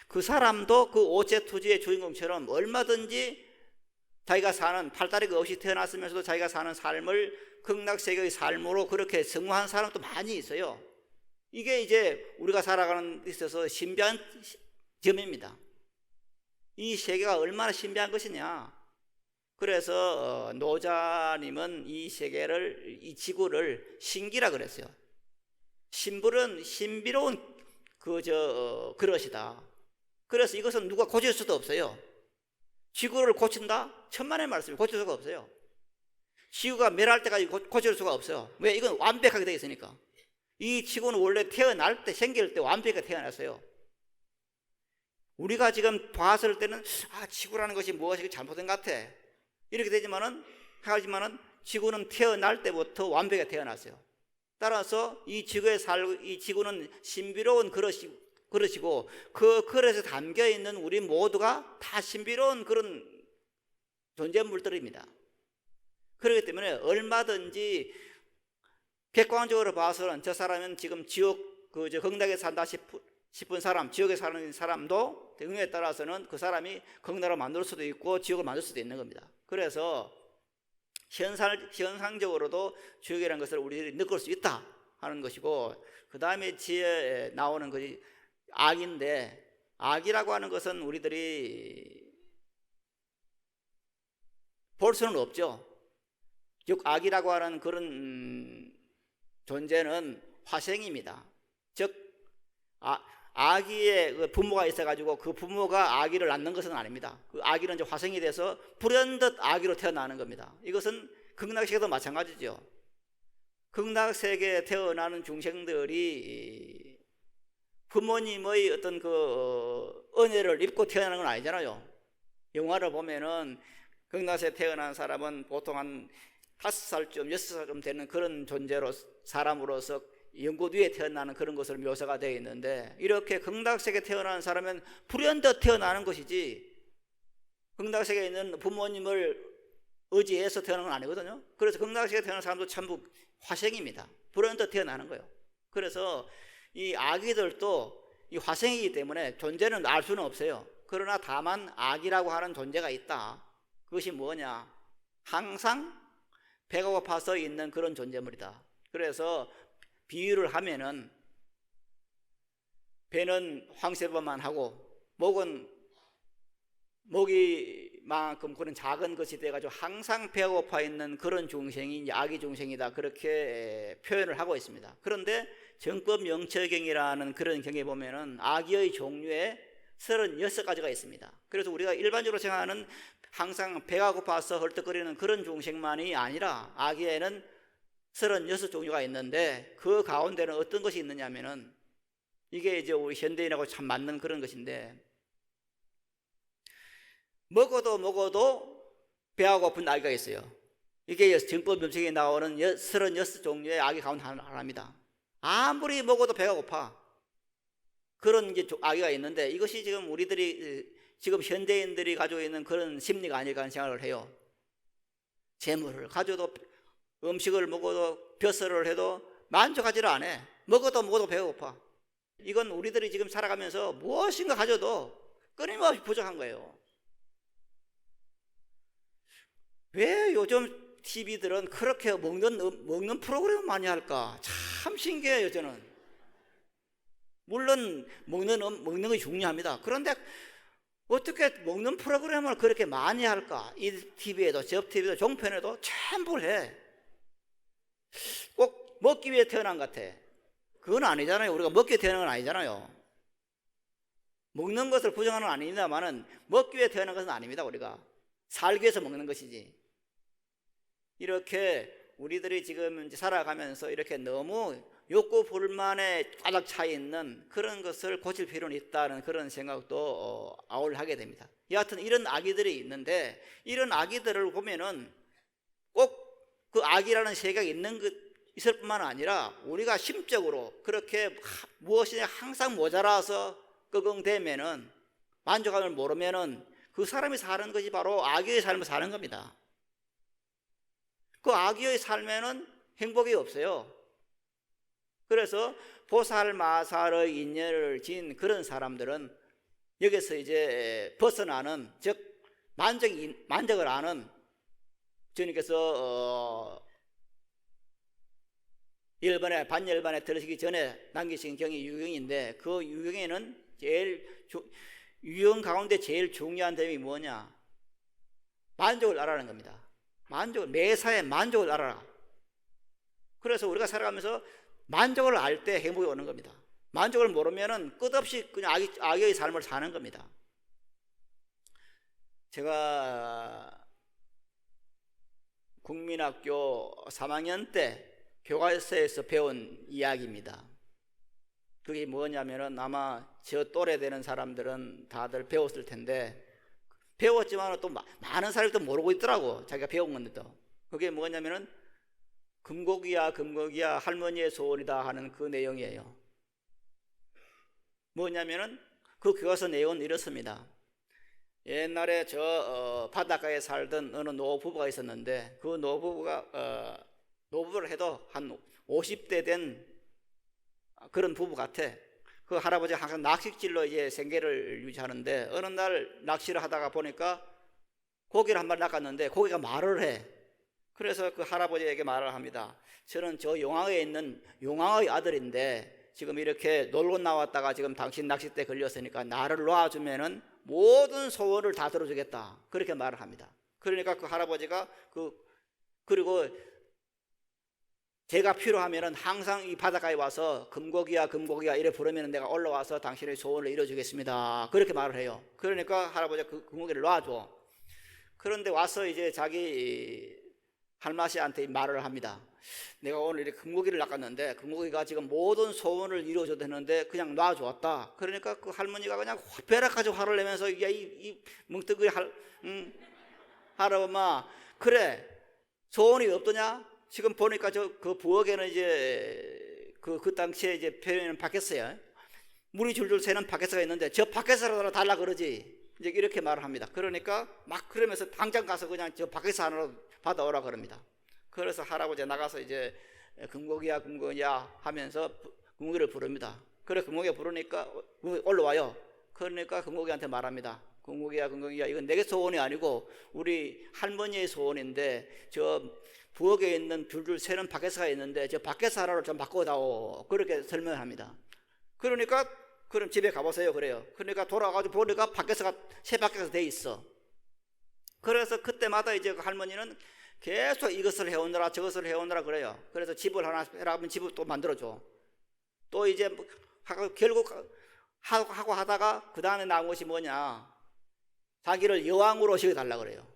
그 사람도 그 오체투지의 주인공처럼 얼마든지 자기가 사는, 팔다리가 없이 태어났으면서도 자기가 사는 삶을 극락세계의 삶으로 그렇게 성공한 사람도 많이 있어요. 이게 이제 우리가 살아가는 데 있어서 신비한 점입니다. 이 세계가 얼마나 신비한 것이냐. 그래서 노자님은 이 세계를, 이 지구를 신기라 그랬어요. 신불은 신비로운 그릇이다. 그래서 이것은 누가 고칠 수도 없어요. 지구를 고친다? 천만의 말씀이 고칠 수가 없어요. 지구가 멸할 때까지 고칠 수가 없어요. 왜? 이건 완벽하게 되어 있으니까. 이 지구는 원래 태어날 때, 생길 때 완벽하게 태어났어요. 우리가 지금 봤을 때는 지구라는 것이 무엇이 잘못된 것 같아. 이렇게 되지만은 지구는 태어날 때부터 완벽하게 태어났어요. 따라서 이 지구에 이 지구는 신비로운 그릇이고 그 그릇에 담겨 있는 우리 모두가 다 신비로운 그런 존재물들입니다. 그렇기 때문에 얼마든지 객관적으로 봐서는 저 사람은 지금 지옥 극락에 산다 싶은 사람, 지옥에 사는 사람도 등에 따라서는 그 사람이 극락을 만들 수도 있고 지옥을 만들 수도 있는 겁니다. 그래서 현상적으로도 지옥이라는 것을 우리들이 느낄 수 있다 하는 것이고, 그 다음에 지혜에 나오는 것이 악인데, 악이라고 하는 것은 우리들이 볼 수는 없죠. 즉 악이라고 하는 그런 존재는 화생입니다. 즉 아기의 그 부모가 있어가지고 그 부모가 아기를 낳는 것은 아닙니다. 그 아기는 이제 화생이 돼서 불현듯 아기로 태어나는 겁니다. 이것은 극락세계도 마찬가지죠. 극락세계에 태어나는 중생들이 부모님의 어떤 그 은혜를 입고 태어나는 건 아니잖아요. 영화를 보면은 극락세계에 태어난 사람은 보통 한 5살쯤 6살쯤 되는 그런 존재로, 사람으로서 연꽃 위에 태어나는 그런 것으로 묘사가 되어 있는데, 이렇게 극락세계에 태어나는 사람은 불현듯 태어나는 것이지 극락세계에 있는 부모님을 의지해서 태어나는 건 아니거든요. 그래서 극락세계에 태어나는 사람도 전부 화생입니다. 불현듯 태어나는 거예요. 그래서 이 아기들도 이 화생이기 때문에 존재는 알 수는 없어요. 그러나 다만 악이라고 하는 존재가 있다. 그것이 뭐냐? 항상 배가 고파서 있는 그런 존재물이다. 그래서 비유를 하면은 배는 황새보만 하고 목은 모기만큼 그런 작은 것이 돼가지고 항상 배가 고파 있는 그런 중생이 악의 중생이다, 그렇게 표현을 하고 있습니다. 그런데 정법 영처경이라는 그런 경에 보면은 악의 종류에 36가지가 있습니다. 그래서 우리가 일반적으로 생각하는 항상 배가 고파서 헐떡거리는 그런 중생만이 아니라 악에는 36종류가 있는데, 그 가운데는 어떤 것이 있느냐면은, 이게 이제 우리 현대인하고 참 맞는 그런 것인데, 먹어도 배가 고픈 아기가 있어요. 이게 정법 염색에 나오는 36종류의 아기 가운데 하나입니다. 아무리 먹어도 배가 고파 그런 게 아기가 있는데, 이것이 지금 지금 현대인들이 가지고 있는 그런 심리가 아닐까 하는 생각을 해요. 재물을 가져도, 음식을 먹어도, 벼슬을 해도 만족하지를 않아. 먹어도 배가 고파. 이건 우리들이 지금 살아가면서 무엇인가 가져도 끊임없이 부족한 거예요. 왜 요즘 TV들은 그렇게 먹는 프로그램을 많이 할까? 참 신기해요, 저는. 물론 먹는 것이 중요합니다. 그런데 어떻게 먹는 프로그램을 그렇게 많이 할까? 이 TV에도 저 TV에도 종편에도 전부 해. 꼭 먹기 위해 태어난 것 같아. 그건 아니잖아요. 우리가 먹기 위해 태어난 건 아니잖아요. 먹는 것을 부정하는 건 아닙니다만은 먹기 위해 태어난 것은 아닙니다. 우리가 살기 위해서 먹는 것이지. 이렇게 우리들이 지금 이제 살아가면서 이렇게 너무 욕구 불만에 가득 차 있는 그런 것을 고칠 필요는 있다는 그런 생각도 아울하게 됩니다. 여하튼 이런 아기들이 있는데 이런 아기들을 보면은 꼭 그 악이라는 세계가 있을 뿐만 아니라 우리가 심적으로 그렇게 무엇이냐 항상 모자라서 끙끙대면은 만족감을 모르면은 그 사람이 사는 것이 바로 악의 삶을 사는 겁니다. 그 악의 삶에는 행복이 없어요. 그래서 보살마살의 인연을 진 그런 사람들은 여기서 이제 벗어나는, 즉 만족을 아는, 주님께서 반열반에 들으시기 전에 남기신 경이 유경인데 그 유경에는 유경 가운데 제일 중요한 점이 뭐냐? 만족을 알아라는 겁니다. 매사에 만족을 알아라. 그래서 우리가 살아가면서 만족을 알 때 행복이 오는 겁니다. 만족을 모르면은 끝없이 그냥 악의 삶을 사는 겁니다. 제가 국민학교 3학년 때 교과서에서 배운 이야기입니다. 그게 뭐냐면은 아마 저 또래 되는 사람들은 다들 배웠을 텐데 배웠지만 또 많은 사람이 또 모르고 있더라고. 자기가 배운 건데도. 그게 뭐냐면은 금고기야 할머니의 소원이다 하는 그 내용이에요. 뭐냐면은 그 교과서 내용은 이렇습니다. 옛날에 바닷가에 살던 어느 노부부가 있었는데 그 노부부가 노부를 해도 한 50대 된 그런 부부 같아. 그 할아버지가 항상 낚싯질로 이제 생계를 유지하는데 어느 날 낚시를 하다가 보니까 고기를 한 마리 낚았는데 고기가 말을 해. 그래서 그 할아버지에게 말을 합니다. 저는 저 용왕에 있는 용왕의 아들인데 지금 이렇게 놀고 나왔다가 지금 당신 낚싯대에 걸렸으니까 나를 놔주면은 모든 소원을 다 들어주겠다. 그렇게 말을 합니다. 그러니까 그 할아버지가 그리고 제가 필요하면은 항상 이 바닷가에 와서 금고기야 이래 부르면 내가 올라와서 당신의 소원을 이뤄주겠습니다. 그렇게 말을 해요. 그러니까 할아버지가 그 금고기를 놔줘. 그런데 와서 이제 자기 할머니한테 말을 합니다. 내가 오늘 이렇게 금고기를 낚았는데 금고기가 지금 모든 소원을 이루어줘야 되는데 그냥 놔주었다. 그러니까 그 할머니가 그냥 벼락가지고 화를 내면서 이 뭉뚱그리 할아버마 그래 소원이 없더냐? 지금 보니까 그 부엌에는 이제 그 당시에 이제 표현은 바켓스야. 물이 줄줄 새는 바켓스가 있는데 저 바켓스라도 달라 그러지. 이제 이렇게 말을 합니다. 그러니까 막 그러면서 당장 가서 그냥 저 바켓스 하나로 받아오라 그럽니다. 그래서 할아버지가 나가서 이제 금고기야 하면서 금고기를 부릅니다. 그래 금고기가 부르니까 올라와요. 그러니까 금고기한테 말합니다. 금고기야 이건 내게 소원이 아니고 우리 할머니의 소원인데 저 부엌에 있는 줄줄 새는 바켓스가 있는데 저 바켓스 하나로 좀 바꿔다오. 그렇게 설명을 합니다. 그러니까 그럼 집에 가보세요 그래요. 그러니까 돌아가지고 보니까 새 바켓스가 돼 있어. 그래서 그때마다 이제 그 할머니는 계속 이것을 해오느라 저것을 해오느라 그래요. 그래서 집을 하나 해라 하면 집을 또 만들어줘. 또 이제 결국 하고 하다가 그 다음에 나온 것이 뭐냐, 자기를 여왕으로 시켜달라 그래요.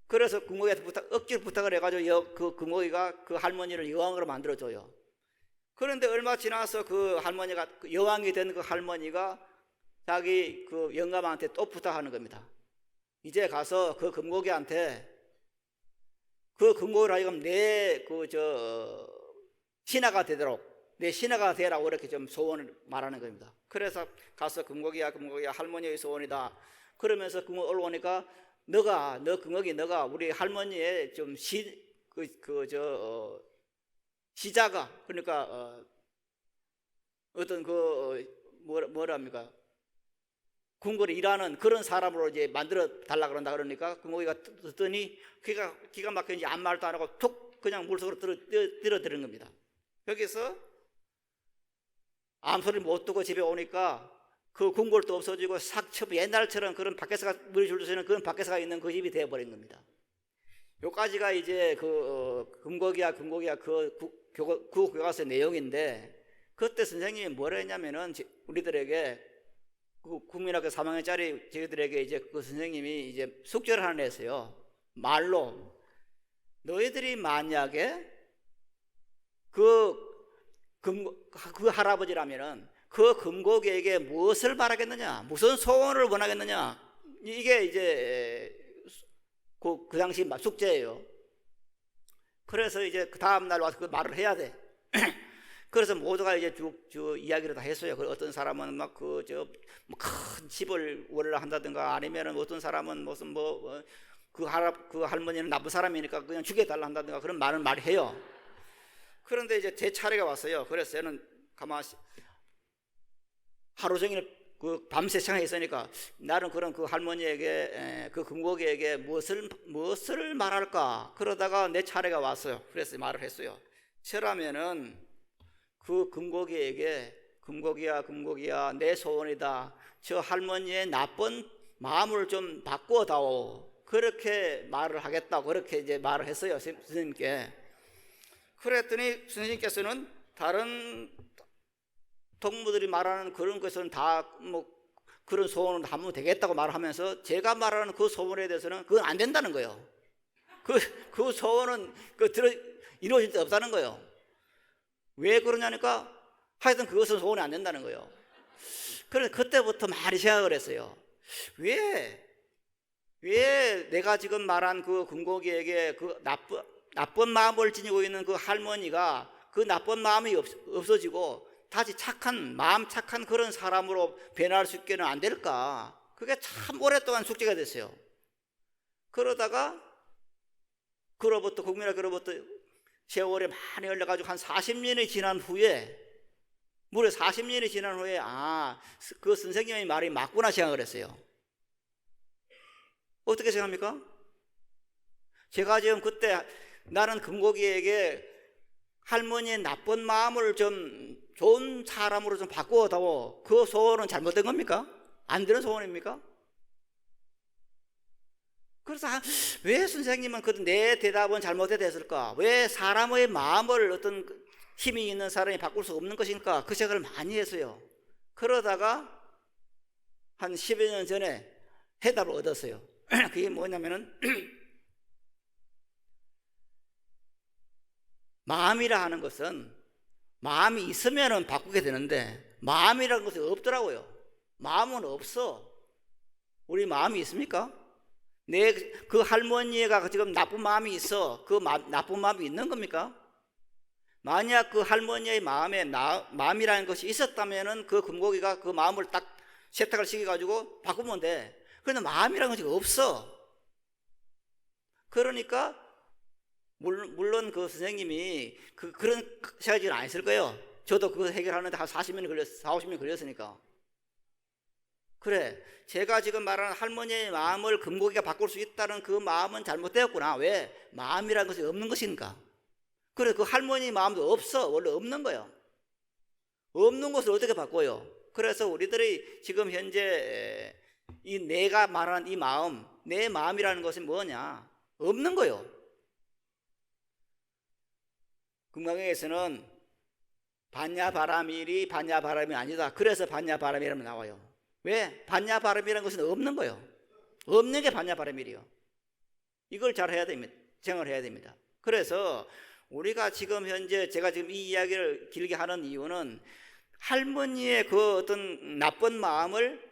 그래서 금고기한테 억지로 부탁을 해가지고 그 금고기가 그 할머니를 여왕으로 만들어줘요. 그런데 얼마 지나서 그 할머니가 여왕이 된 그 할머니가 자기 그 영감한테 또 부탁하는 겁니다. 이제 가서 그 금고기한테 그 금고기를 하여금 신하가 되도록 내 신하가 되라고 이렇게 좀 소원을 말하는 겁니다. 그래서 가서 금고기야 할머니의 소원이다. 그러면서 금고기 올라오니까 너가 우리 할머니의 좀 시자가 그러니까 어떤 뭐랍니까 궁궐에 일하는 그런 사람으로 이제 만들어 달라 그런다. 그러니까 금고기가 듣더니 기가 막히는지 아무 말도 안 하고 툭 그냥 물속으로 들어드는 겁니다. 여기서 아무 소리 못 듣고 집에 오니까 그 궁궐도 없어지고 삭첩 옛날처럼 그런 밖에서가 물이 줄줄 서는 그런 밖에서가 있는 그 집이 되어버린 겁니다. 요까지가 이제 금고기야 그 교과서의 내용인데, 그때 선생님이 뭐라 했냐면은 우리들에게 그 국민학교 3학년짜리 저희들에게 이제 그 선생님이 이제 숙제를 하나 냈어요. 말로 너희들이 만약에 그 할아버지라면은 그 금고기에게 무엇을 바라겠느냐, 무슨 소원을 원하겠느냐, 이게 이제 그 당시 숙제예요. 그래서 이제 그 다음 날 와서 그 말을 해야 돼. 그래서 모두가 이제 쭉 이야기를 다 했어요. 어떤 사람은 막 큰 집을 원을 한다든가, 아니면은 어떤 사람은 무슨 그 할머니는 나쁜 사람이니까 그냥 죽여달라 한다든가 그런 말을 해요. 그런데 이제 제 차례가 왔어요. 그래서 저는 가만히 하루 종일 그 밤새 생각했으니까 나는 그런 그 할머니에게 그 금고기에게 무엇을 말할까. 그러다가 내 차례가 왔어요. 그래서 말을 했어요. 저라면은 그 금고기에게 금고기야 내 소원이다. 저 할머니의 나쁜 마음을 좀 바꿔다오. 그렇게 말을 하겠다고 그렇게 이제 말을 했어요. 선생님께. 그랬더니 선생님께서는 다른 동무들이 말하는 그런 것은 다 그런 소원은 하면 되겠다고 말하면서 제가 말하는 그 소원에 대해서는 그건 안 된다는 거예요. 그 소원은 이루어질 데 없다는 거예요. 왜 그러냐니까 하여튼 그것은 소원이 안 된다는 거예요. 그래서 그때부터 많이 생각을 했어요. 왜 내가 지금 말한 그 금고기에게 그 나쁜 마음을 지니고 있는 그 할머니가 그 나쁜 마음이 없어지고 다시 착한 그런 사람으로 변할 수 있게는 안 될까? 그게 참 오랫동안 숙제가 됐어요. 그러다가 국민학교로부터 세월이 많이 흘러가지고 한 40년이 지난 후에, 무려 40년이 지난 후에 그 선생님의 말이 맞구나 생각을 했어요. 어떻게 생각합니까? 제가 지금 그때 나는 금고기에게 할머니의 나쁜 마음을 좀 좋은 사람으로 좀 바꾸어다오. 그 소원은 잘못된 겁니까? 안 되는 소원입니까? 그래서 왜 선생님은 내 대답은 잘못됐을까? 왜 사람의 마음을 어떤 힘이 있는 사람이 바꿀 수 없는 것일까? 그 생각을 많이 했어요. 그러다가 한 10여 년 전에 해답을 얻었어요. 그게 뭐냐면은 마음이라 하는 것은 마음이 있으면 바꾸게 되는데 마음이라는 것이 없더라고요. 마음은 없어. 우리 마음이 있습니까? 그 할머니가 지금 나쁜 마음이 있어. 그 나쁜 마음이 있는 겁니까? 만약 그 할머니의 마음이라는 것이 있었다면은 그 금고기가 그 마음을 딱 세탁을 시켜가지고 바꾸면 돼. 그런데 마음이라는 것이 없어. 그러니까 물론 그 선생님이 그런 생각이 안 했을 거예요. 저도 그거 해결하는데 한 40년 걸렸으니까. 그래, 제가 지금 말하는 할머니의 마음을 금고기가 바꿀 수 있다는 그 마음은 잘못되었구나. 왜? 마음이라는 것이 없는 것이니까. 그래, 그 할머니 마음도 없어. 원래 없는 거예요. 없는 것을 어떻게 바꿔요? 그래서 우리들이 지금 현재 내가 말하는 이 마음, 내 마음이라는 것이 뭐냐? 없는 거예요. 금강경에서는 반야바라밀이 반야바람이 아니다. 그래서 반야바라밀이라고 나와요. 왜? 반야바람이라는 것은 없는 거예요. 없는 게 반야바라밀이요. 이걸 잘 해야 됩니다. 생각을 해야 됩니다. 그래서 우리가 지금 현재 제가 지금 이 이야기를 길게 하는 이유는 할머니의 그 어떤 나쁜 마음을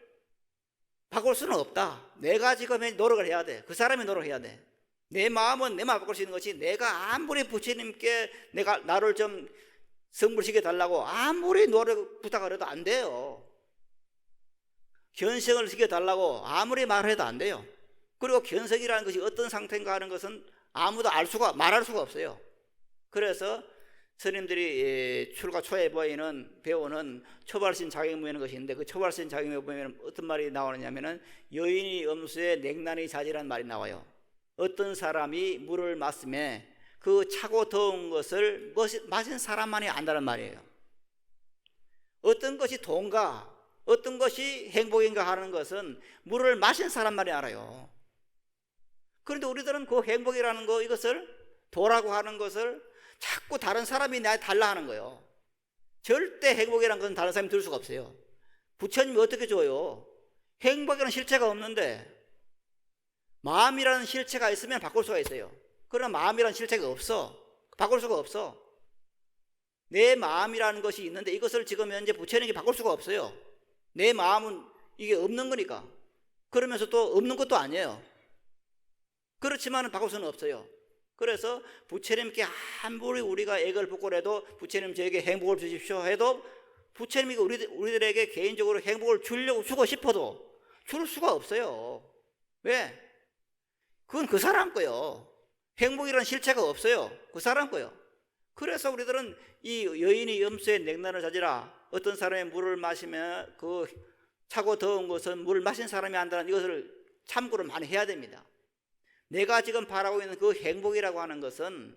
바꿀 수는 없다. 내가 지금 노력을 해야 돼. 그 사람이 노력해야 돼. 내 마음은 내 마음 바꿀 수 있는 것이, 내가 아무리 부처님께 나를 좀 성불시켜 달라고 아무리 노력 부탁을 해도 안 돼요. 견성을 시켜 달라고 아무리 말해도 안 돼요. 그리고 견성이라는 것이 어떤 상태인가 하는 것은 아무도 말할 수가 없어요. 그래서 스님들이 출가 초에 배우는 초발신 자격무에는 것이 있는데, 그 초발신 자격무에 보면 어떤 말이 나오느냐면은 여인이 엄수에 냉난이 자지라는 말이 나와요. 어떤 사람이 물을 마시면 그 차고 더운 것을 마신 사람만이 안다는 말이에요. 어떤 것이 더운가, 어떤 것이 행복인가 하는 것은 물을 마신 사람만이 알아요. 그런데 우리들은 그 행복이라는 거, 이것을 도라고 하는 것을 자꾸 다른 사람이 나에 달라 하는 거예요. 절대 행복이라는 것은 다른 사람이 들 수가 없어요. 부처님이 어떻게 줘요? 행복이라는 실체가 없는데 마음이라는 실체가 있으면 바꿀 수가 있어요. 그러나 마음이라는 실체가 없어. 바꿀 수가 없어. 내 마음이라는 것이 있는데 이것을 지금 현재 부처님이 바꿀 수가 없어요. 내 마음은 이게 없는 거니까. 그러면서 또 없는 것도 아니에요. 그렇지만 바꿀 수는 없어요. 그래서 부처님께 아무리 우리가 애걸 볶고라도 부처님 저에게 행복을 주십시오 해도 부처님이 우리들에게 개인적으로 행복을 주고 싶어도 줄 수가 없어요. 왜? 그건 그 사람 거요. 행복이라는 실체가 없어요. 그 사람 거요. 그래서 우리들은 이 여인이 염소의 냉난을 자지라, 어떤 사람이 물을 마시면 그 차고 더운 것은 물을 마신 사람이 한다는 이것을 참고를 많이 해야 됩니다. 내가 지금 바라고 있는 그 행복이라고 하는 것은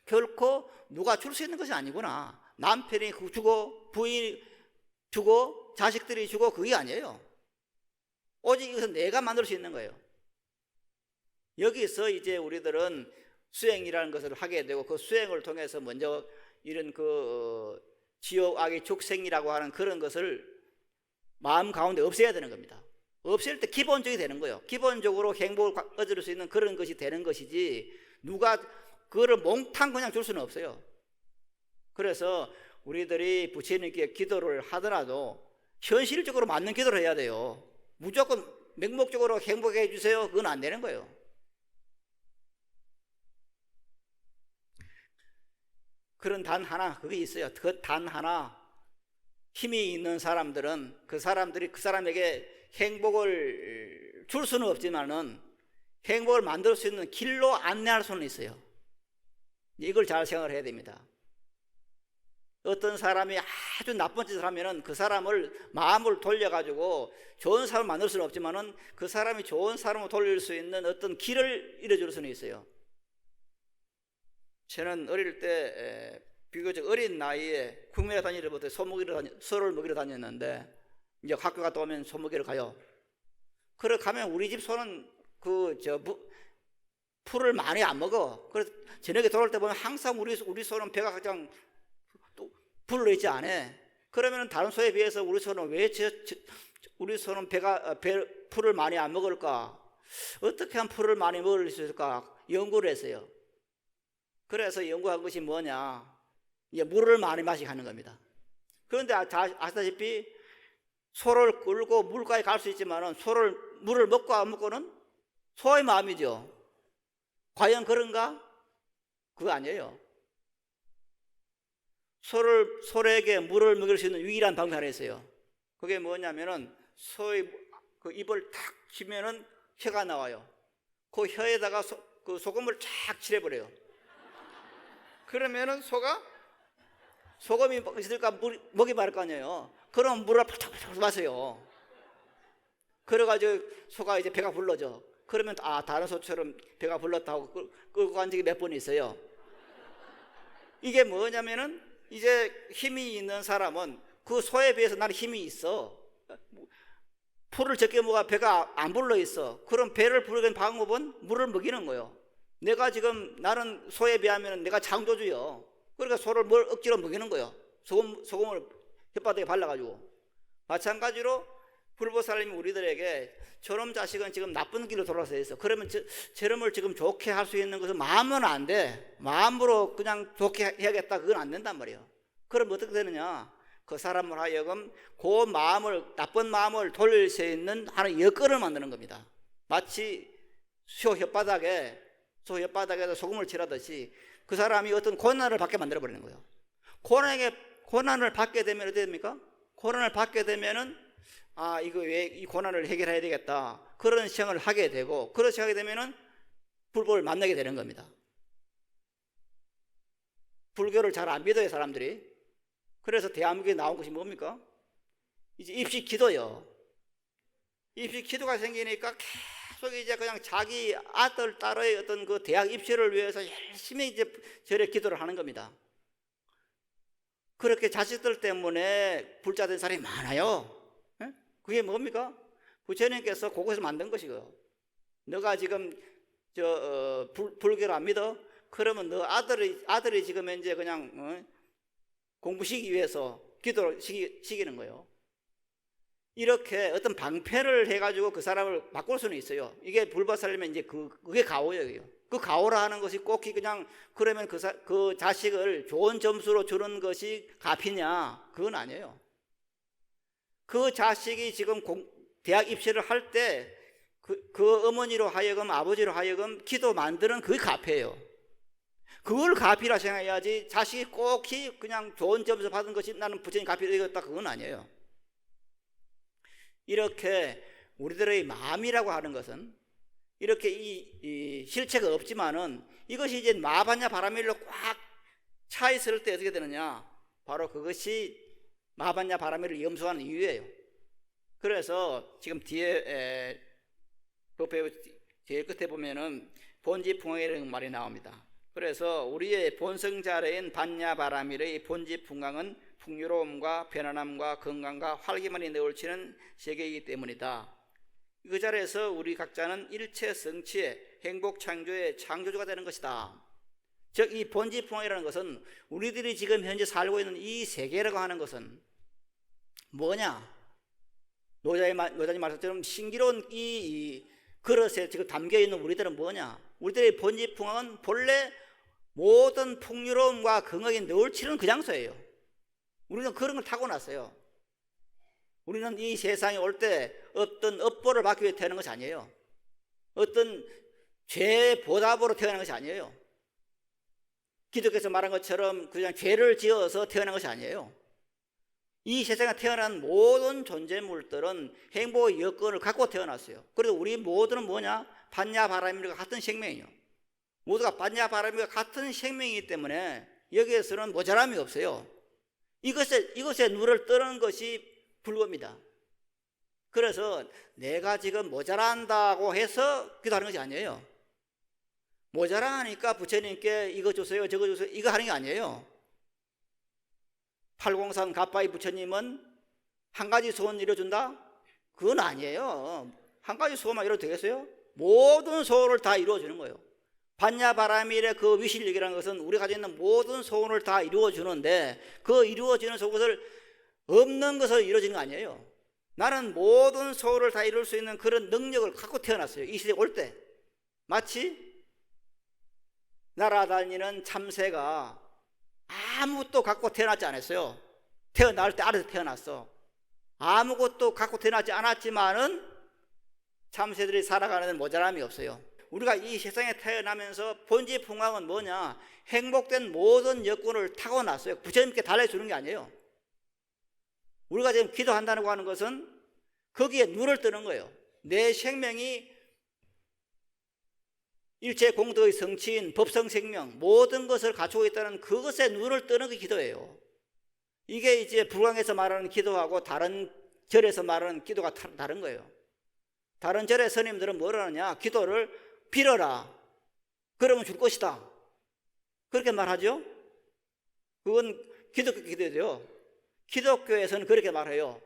결코 누가 줄 수 있는 것이 아니구나. 남편이 주고 부인이 주고 자식들이 주고 그게 아니에요. 오직 이것은 내가 만들 수 있는 거예요. 여기서 이제 우리들은 수행이라는 것을 하게 되고 그 수행을 통해서 먼저 이런 그 지옥 악의 축생이라고 하는 그런 것을 마음 가운데 없애야 되는 겁니다. 없앨 때 기본적이 되는 거예요. 기본적으로 행복을 얻을 수 있는 그런 것이 되는 것이지 누가 그거를 몽탕 그냥 줄 수는 없어요. 그래서 우리들이 부처님께 기도를 하더라도 현실적으로 맞는 기도를 해야 돼요. 무조건 맹목적으로 행복해 해주세요, 그건 안 되는 거예요. 그런 단 하나, 그게 있어요. 그 단 하나, 힘이 있는 사람들은 그 사람에게 행복을 줄 수는 없지만은 행복을 만들 수 있는 길로 안내할 수는 있어요. 이걸 잘 생각을 해야 됩니다. 어떤 사람이 아주 나쁜 짓을 하면은 그 사람을 마음을 돌려가지고 좋은 사람을 만들 수는 없지만은 그 사람이 좋은 사람으로 돌릴 수 있는 어떤 길을 잃어줄 수는 있어요. 저는 어릴 때 비교적 어린 나이에 국민회 다니를 못해 소를 먹이러 다녔는데 이제 학교 갔다 오면 소 먹이러 가요. 그래 가면 우리 집 소는 풀을 많이 안 먹어. 그래서 저녁에 돌아올 때 보면 항상 우리 소는 배가 그냥 불러 있지 않아. 그러면 다른 소에 비해서 우리 소는 우리 소는 풀을 많이 안 먹을까? 어떻게 하면 풀을 많이 먹을 수 있을까? 연구를 했어요. 그래서 연구한 것이 뭐냐? 이제 물을 많이 마시게 하는 겁니다. 그런데 아시다시피 소를 끌고 물가에 갈 수 있지만은 물을 먹고 안 먹고는 소의 마음이죠. 과연 그런가? 그거 아니에요. 소에게 물을 먹일 수 있는 유일한 방법이 하나 있어요. 그게 뭐냐면은 소의 그 입을 탁 치면은 혀가 나와요. 그 혀에다가 그 소금을 쫙 칠해버려요. 그러면은 소금이 있을까 목이 마를 거 아니에요. 그럼 물을 팍팍팍 마세요. 그래가지고 소가 이제 배가 불러져. 그러면 다른 소처럼 배가 불렀다고 끌고 간 적이 몇 번 있어요. 이게 뭐냐면은 이제 힘이 있는 사람은 그 소에 비해서 나는 힘이 있어. 풀을 적게 먹어 배가 안 불러 있어. 그럼 배를 부르는 방법은 물을 먹이는 거예요. 나는 소에 비하면 내가 창조주요. 그러니까 소를 뭘 억지로 먹이는 거예요. 소금을 혓바닥에 발라가지고. 마찬가지로 불보살님이 우리들에게 저놈 자식은 지금 나쁜 길로 돌아서 있어. 그러면 저놈을 지금 좋게 할 수 있는 것은 마음은 안 돼. 마음으로 그냥 좋게 해야겠다. 그건 안 된단 말이에요. 그럼 어떻게 되느냐? 그 사람을 하여금 나쁜 마음을 돌릴 수 있는 하나의 여건을 만드는 겁니다. 마치 소 혓바닥에서 소금을 칠하듯이 그 사람이 어떤 고난을 받게 만들어버리는 거예요. 고난을 받게 되면 어떻게 됩니까? 고난을 받게 되면은 이거 왜 이 고난을 해결해야 되겠다. 그런 생각을 하게 되고, 그렇게 하게 되면은 불법을 만나게 되는 겁니다. 불교를 잘 안 믿어요, 사람들이. 그래서 대한민국에 나온 것이 뭡니까? 이제 입시 기도요. 입시 기도가 생기니까 계속 이제 그냥 자기 아들, 딸의 어떤 그 대학 입시를 위해서 열심히 이제 절에 기도를 하는 겁니다. 그렇게 자식들 때문에 불자된 사람이 많아요. 예? 그게 뭡니까? 부처님께서 그것을 만든 것이고, 너가 지금 불교를 안 믿어? 그러면 너 아들이 지금 이제 그냥 공부시키기 위해서 기도를 시키는 거예요. 이렇게 어떤 방패를 해가지고 그 사람을 바꿀 수는 있어요. 이게 불법 살려면 이제 그게 가오예요. 그 가오라 하는 것이 꼭 그냥 그러면 그 자식을 좋은 점수로 주는 것이 가피냐? 그건 아니에요. 그 자식이 지금 대학 입시를 할 때 그 어머니로 하여금 아버지로 하여금 기도 만드는 그게 가피예요. 그걸 가피라 생각해야지 자식이 꼭 그냥 좋은 점수 받은 것이 나는 부처님 가피 되겠다 그건 아니에요. 이렇게 우리들의 마음이라고 하는 것은 이렇게 이 실체가 없지만은 이것이 이제 마반야 바라밀로 꽉 차 있을 때 어떻게 되느냐? 바로 그것이 마반야 바라밀을 염소하는 이유예요. 그래서 지금 뒤에 제일 끝에 보면은 본지풍왕이라는 말이 나옵니다. 그래서 우리의 본성자래인 반야바라밀의 본지풍왕은 풍요로움과 편안함과 건강과 활기만이 내올치는 세계이기 때문이다. 그 자리에서 우리 각자는 일체 성취의 행복 창조의 창조주가 되는 것이다. 즉 이 본지풍왕이라는 것은 우리들이 지금 현재 살고 있는 이 세계라고 하는 것은 뭐냐? 노자님 말씀처럼 신기로운 이 그릇에 지금 담겨있는 우리들은 뭐냐? 우리들의 본지풍왕은 본래 모든 풍요로움과 건강이 내올치는 그 장소예요. 우리는 그런 걸 타고났어요. 우리는 이 세상에 올 때 어떤 업보를 받기 위해 태어난 것이 아니에요. 어떤 죄 보답으로 태어난 것이 아니에요. 기독교에서 말한 것처럼 그냥 죄를 지어서 태어난 것이 아니에요. 이 세상에 태어난 모든 존재물들은 행복의 여건을 갖고 태어났어요. 그래서 우리 모두는 뭐냐? 반야바라밀과 같은 생명이에요. 모두가 반야바라밀과 같은 생명이기 때문에 여기에서는 모자람이 없어요. 이것에 눈을 뜨는 것이 불법입니다. 그래서 내가 지금 모자란다고 해서 기도하는 것이 아니에요. 모자라니까 부처님께 이거 주세요 저거 주세요 이거 하는 게 아니에요. 803 가빠이 부처님은 한 가지 소원 이뤄준다? 그건 아니에요. 한 가지 소원만 이뤄도 되겠어요? 모든 소원을 다 이루어주는 거예요. 반야바라밀의 그 위실력이라는 것은 우리가 가지고 있는 모든 소원을 다 이루어주는데 그 이루어지는 소원을 없는 것을 이루어지는 거 아니에요. 나는 모든 소원을 다 이룰 수 있는 그런 능력을 갖고 태어났어요. 이 시대에 올 때 마치 날아다니는 참새가 아무것도 갖고 태어나지 않았어요. 태어날 때 알아서 태어났어. 아무것도 갖고 태어나지 않았지만은 참새들이 살아가는 데는 모자람이 없어요. 우리가 이 세상에 태어나면서 본지풍왕은 뭐냐? 행복된 모든 여건을 타고났어요. 부처님께 달래주는 게 아니에요. 우리가 지금 기도한다고 하는 것은 거기에 눈을 뜨는 거예요. 내 생명이 일체 공덕의 성취인 법성생명 모든 것을 갖추고 있다는 그것에 눈을 뜨는 게 기도예요. 이게 이제 불광에서 말하는 기도하고 다른 절에서 말하는 기도가 다른 거예요. 다른 절의 스님들은 뭐라 하느냐? 기도를 빌어라. 그러면 줄 것이다. 그렇게 말하죠? 그건 기독교 기도죠. 기독교에서는 그렇게 말해요.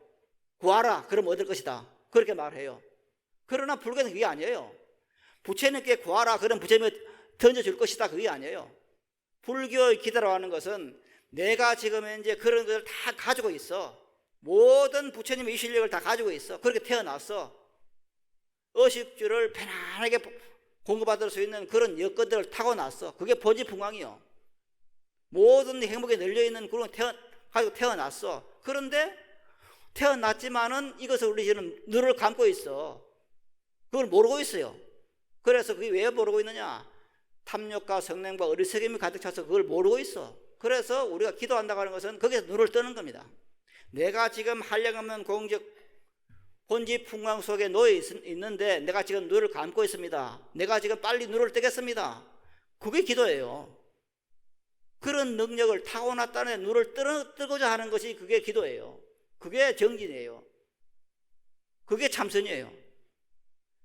구하라. 그러면 얻을 것이다. 그렇게 말해요. 그러나 불교는 그게 아니에요. 부처님께 구하라. 그럼 부처님이 던져줄 것이다. 그게 아니에요. 불교의 기도라고 하는 것은 내가 지금 이제 그런 것을 다 가지고 있어. 모든 부처님의 이 실력을 다 가지고 있어. 그렇게 태어났어. 의식주를 편안하게 공급받을 수 있는 그런 여건들을 타고났어. 그게 본지풍왕이요. 모든 행복에 널려있는 그런 가지고 태어났어. 그런데 태어났지만은 이것을 우리 지금 눈을 감고 있어. 그걸 모르고 있어요. 그래서 그게 왜 모르고 있느냐? 탐욕과 성냄과 어리석음이 가득 차서 그걸 모르고 있어. 그래서 우리가 기도한다고 하는 것은 거기서 눈을 뜨는 겁니다. 내가 지금 한량없는 공적 본지풍왕 속에 놓여 있는데 내가 지금 눈을 감고 있습니다. 내가 지금 빨리 눈을 뜨겠습니다. 그게 기도예요. 그런 능력을 타고났다는 눈을 뜨고자 하는 것이 그게 기도예요. 그게 정진이에요. 그게 참선이에요.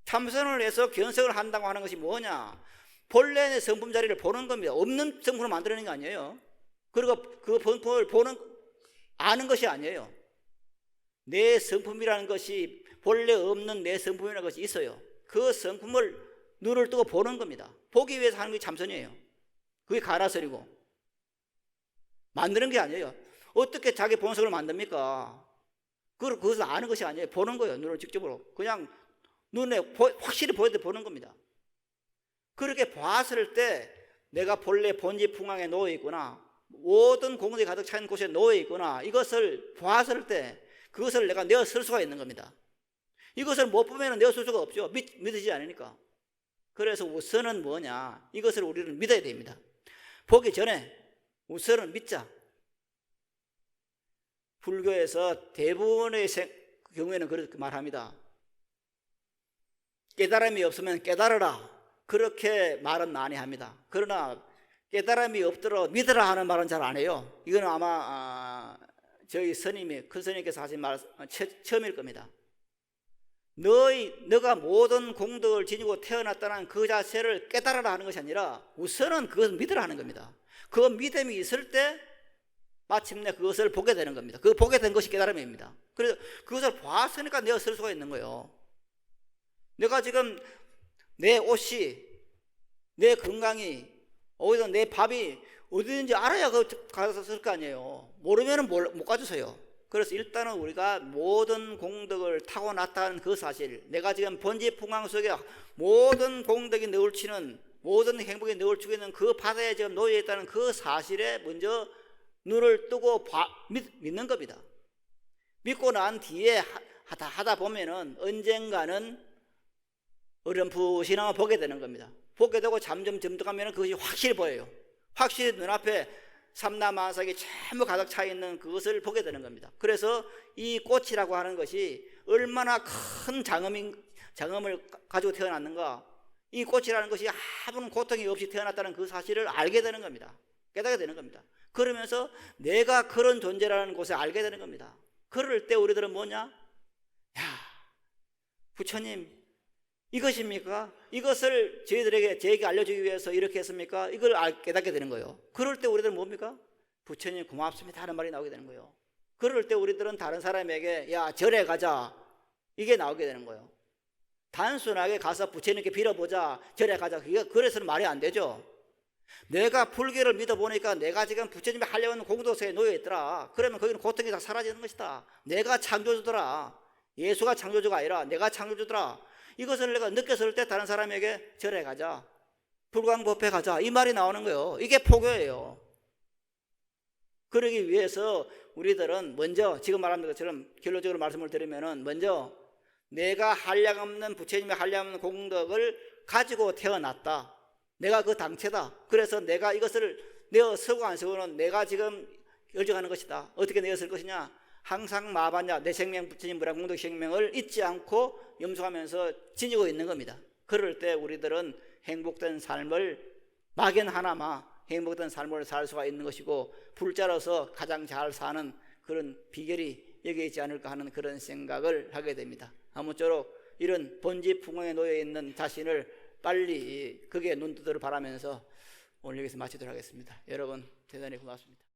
참선을 해서 견성을 한다고 하는 것이 뭐냐? 본래의 성품 자리를 보는 겁니다. 없는 성품을 만들어내는 게 아니에요. 그리고 그 성품을 보는 아는 것이 아니에요. 내 성품이라는 것이 본래 없는 내 성품이라는 것이 있어요. 그 성품을 눈을 뜨고 보는 겁니다. 보기 위해서 하는 게 참선이에요. 그게 가라설이고 만드는 게 아니에요. 어떻게 자기 본성을 만듭니까? 그것을 아는 것이 아니에요. 보는 거예요. 눈을 직접으로. 그냥 눈에 확실히 보여도 보는 겁니다. 그렇게 봤을 때 내가 본래 본지풍왕에 놓여 있구나, 모든 공덕이 가득 차 있는 곳에 놓여 있구나, 이것을 봤을 때 그것을 내가 내어 쓸 수가 있는 겁니다. 이것을 못 보면 내어 쓸 수가 없죠. 믿어지지 않으니까. 그래서 우선은 뭐냐, 이것을 우리는 믿어야 됩니다. 보기 전에 우선은 믿자. 불교에서 대부분의 경우에는 그렇게 말합니다. 깨달음이 없으면 깨달으라, 그렇게 말은 많이 합니다. 그러나 깨달음이 없도록 믿으라 하는 말은 잘 안 해요. 이건 아마 저희 스님이, 큰 스님께서 하신 말 처음일 겁니다. 너가 모든 공덕을 지니고 태어났다는 그 자체를 깨달으라 하는 것이 아니라 우선은 그것을 믿으라 하는 겁니다. 그 믿음이 있을 때 마침내 그것을 보게 되는 겁니다. 그 보게 된 것이 깨달음입니다. 그래서 그것을 봤으니까 내가 쓸 수가 있는 거예요. 내가 지금 내 옷이, 내 건강이, 어디서 내 밥이 어디든지 알아야 가서 쓸 거 아니에요. 모르면 못 가져서요. 그래서 일단은 우리가 모든 공덕을 타고났다는 그 사실, 내가 지금 번지풍광 속에 모든 공덕이 너울치는, 모든 행복이 너울치고 있는 그 바다에 지금 놓여 있다는 그 사실에 먼저 눈을 뜨고 믿는 겁니다. 믿고 난 뒤에 하다 보면은 언젠가는 어렴풋이나마 보게 되는 겁니다. 보게 되고 점점 점득하면 그것이 확실히 보여요. 확실히 눈앞에 삼라만삭이 전부 가득 차 있는 그것을 보게 되는 겁니다. 그래서 이 꽃이라고 하는 것이 얼마나 큰 장엄을 가지고 태어났는가, 이 꽃이라는 것이 아무런 고통이 없이 태어났다는 그 사실을 알게 되는 겁니다. 깨닫게 되는 겁니다. 그러면서 내가 그런 존재라는 것을 알게 되는 겁니다. 그럴 때 우리들은 뭐냐? 야, 부처님 이것입니까? 이것을 저에게 알려주기 위해서 이렇게 했습니까? 이걸 깨닫게 되는 거예요. 그럴 때 우리들은 뭡니까? 부처님 고맙습니다 하는 말이 나오게 되는 거예요. 그럴 때 우리들은 다른 사람에게 야, 절에 가자, 이게 나오게 되는 거예요. 단순하게 가서 부처님께 빌어보자, 절에 가자, 그래서는 말이 안 되죠. 내가 불교를 믿어보니까 내가 지금 부처님이 하려고 하는 공덕에 놓여 있더라. 그러면 거기는 고통이 다 사라지는 것이다. 내가 창조주더라. 예수가 창조주가 아니라 내가 창조주더라. 이것을 내가 느꼈을 때 다른 사람에게 절에 가자, 불광법회 가자, 이 말이 나오는 거예요. 이게 포교예요. 그러기 위해서 우리들은 먼저 지금 말한 것처럼 결론적으로 말씀을 드리면은 먼저 내가 한량없는 부처님의 한량없는 공덕을 가지고 태어났다. 내가 그 당체다. 그래서 내가 이것을 내어 쓰고 안 쓰고는 내가 지금 결정하는 것이다. 어떻게 내어 쓸 것이냐? 항상 마반야, 내 생명 부처님 무량 공덕 생명을 잊지 않고 염소하면서 지니고 있는 겁니다. 그럴 때 우리들은 행복된 삶을, 막연 하나마 행복된 삶을 살 수가 있는 것이고, 불자로서 가장 잘 사는 그런 비결이 여기에 있지 않을까 하는 그런 생각을 하게 됩니다. 아무쪼록 이런 번지풍광에 놓여 있는 자신을 빨리 그게 눈 뜨도록 바라면서 오늘 여기서 마치도록 하겠습니다. 여러분 대단히 고맙습니다.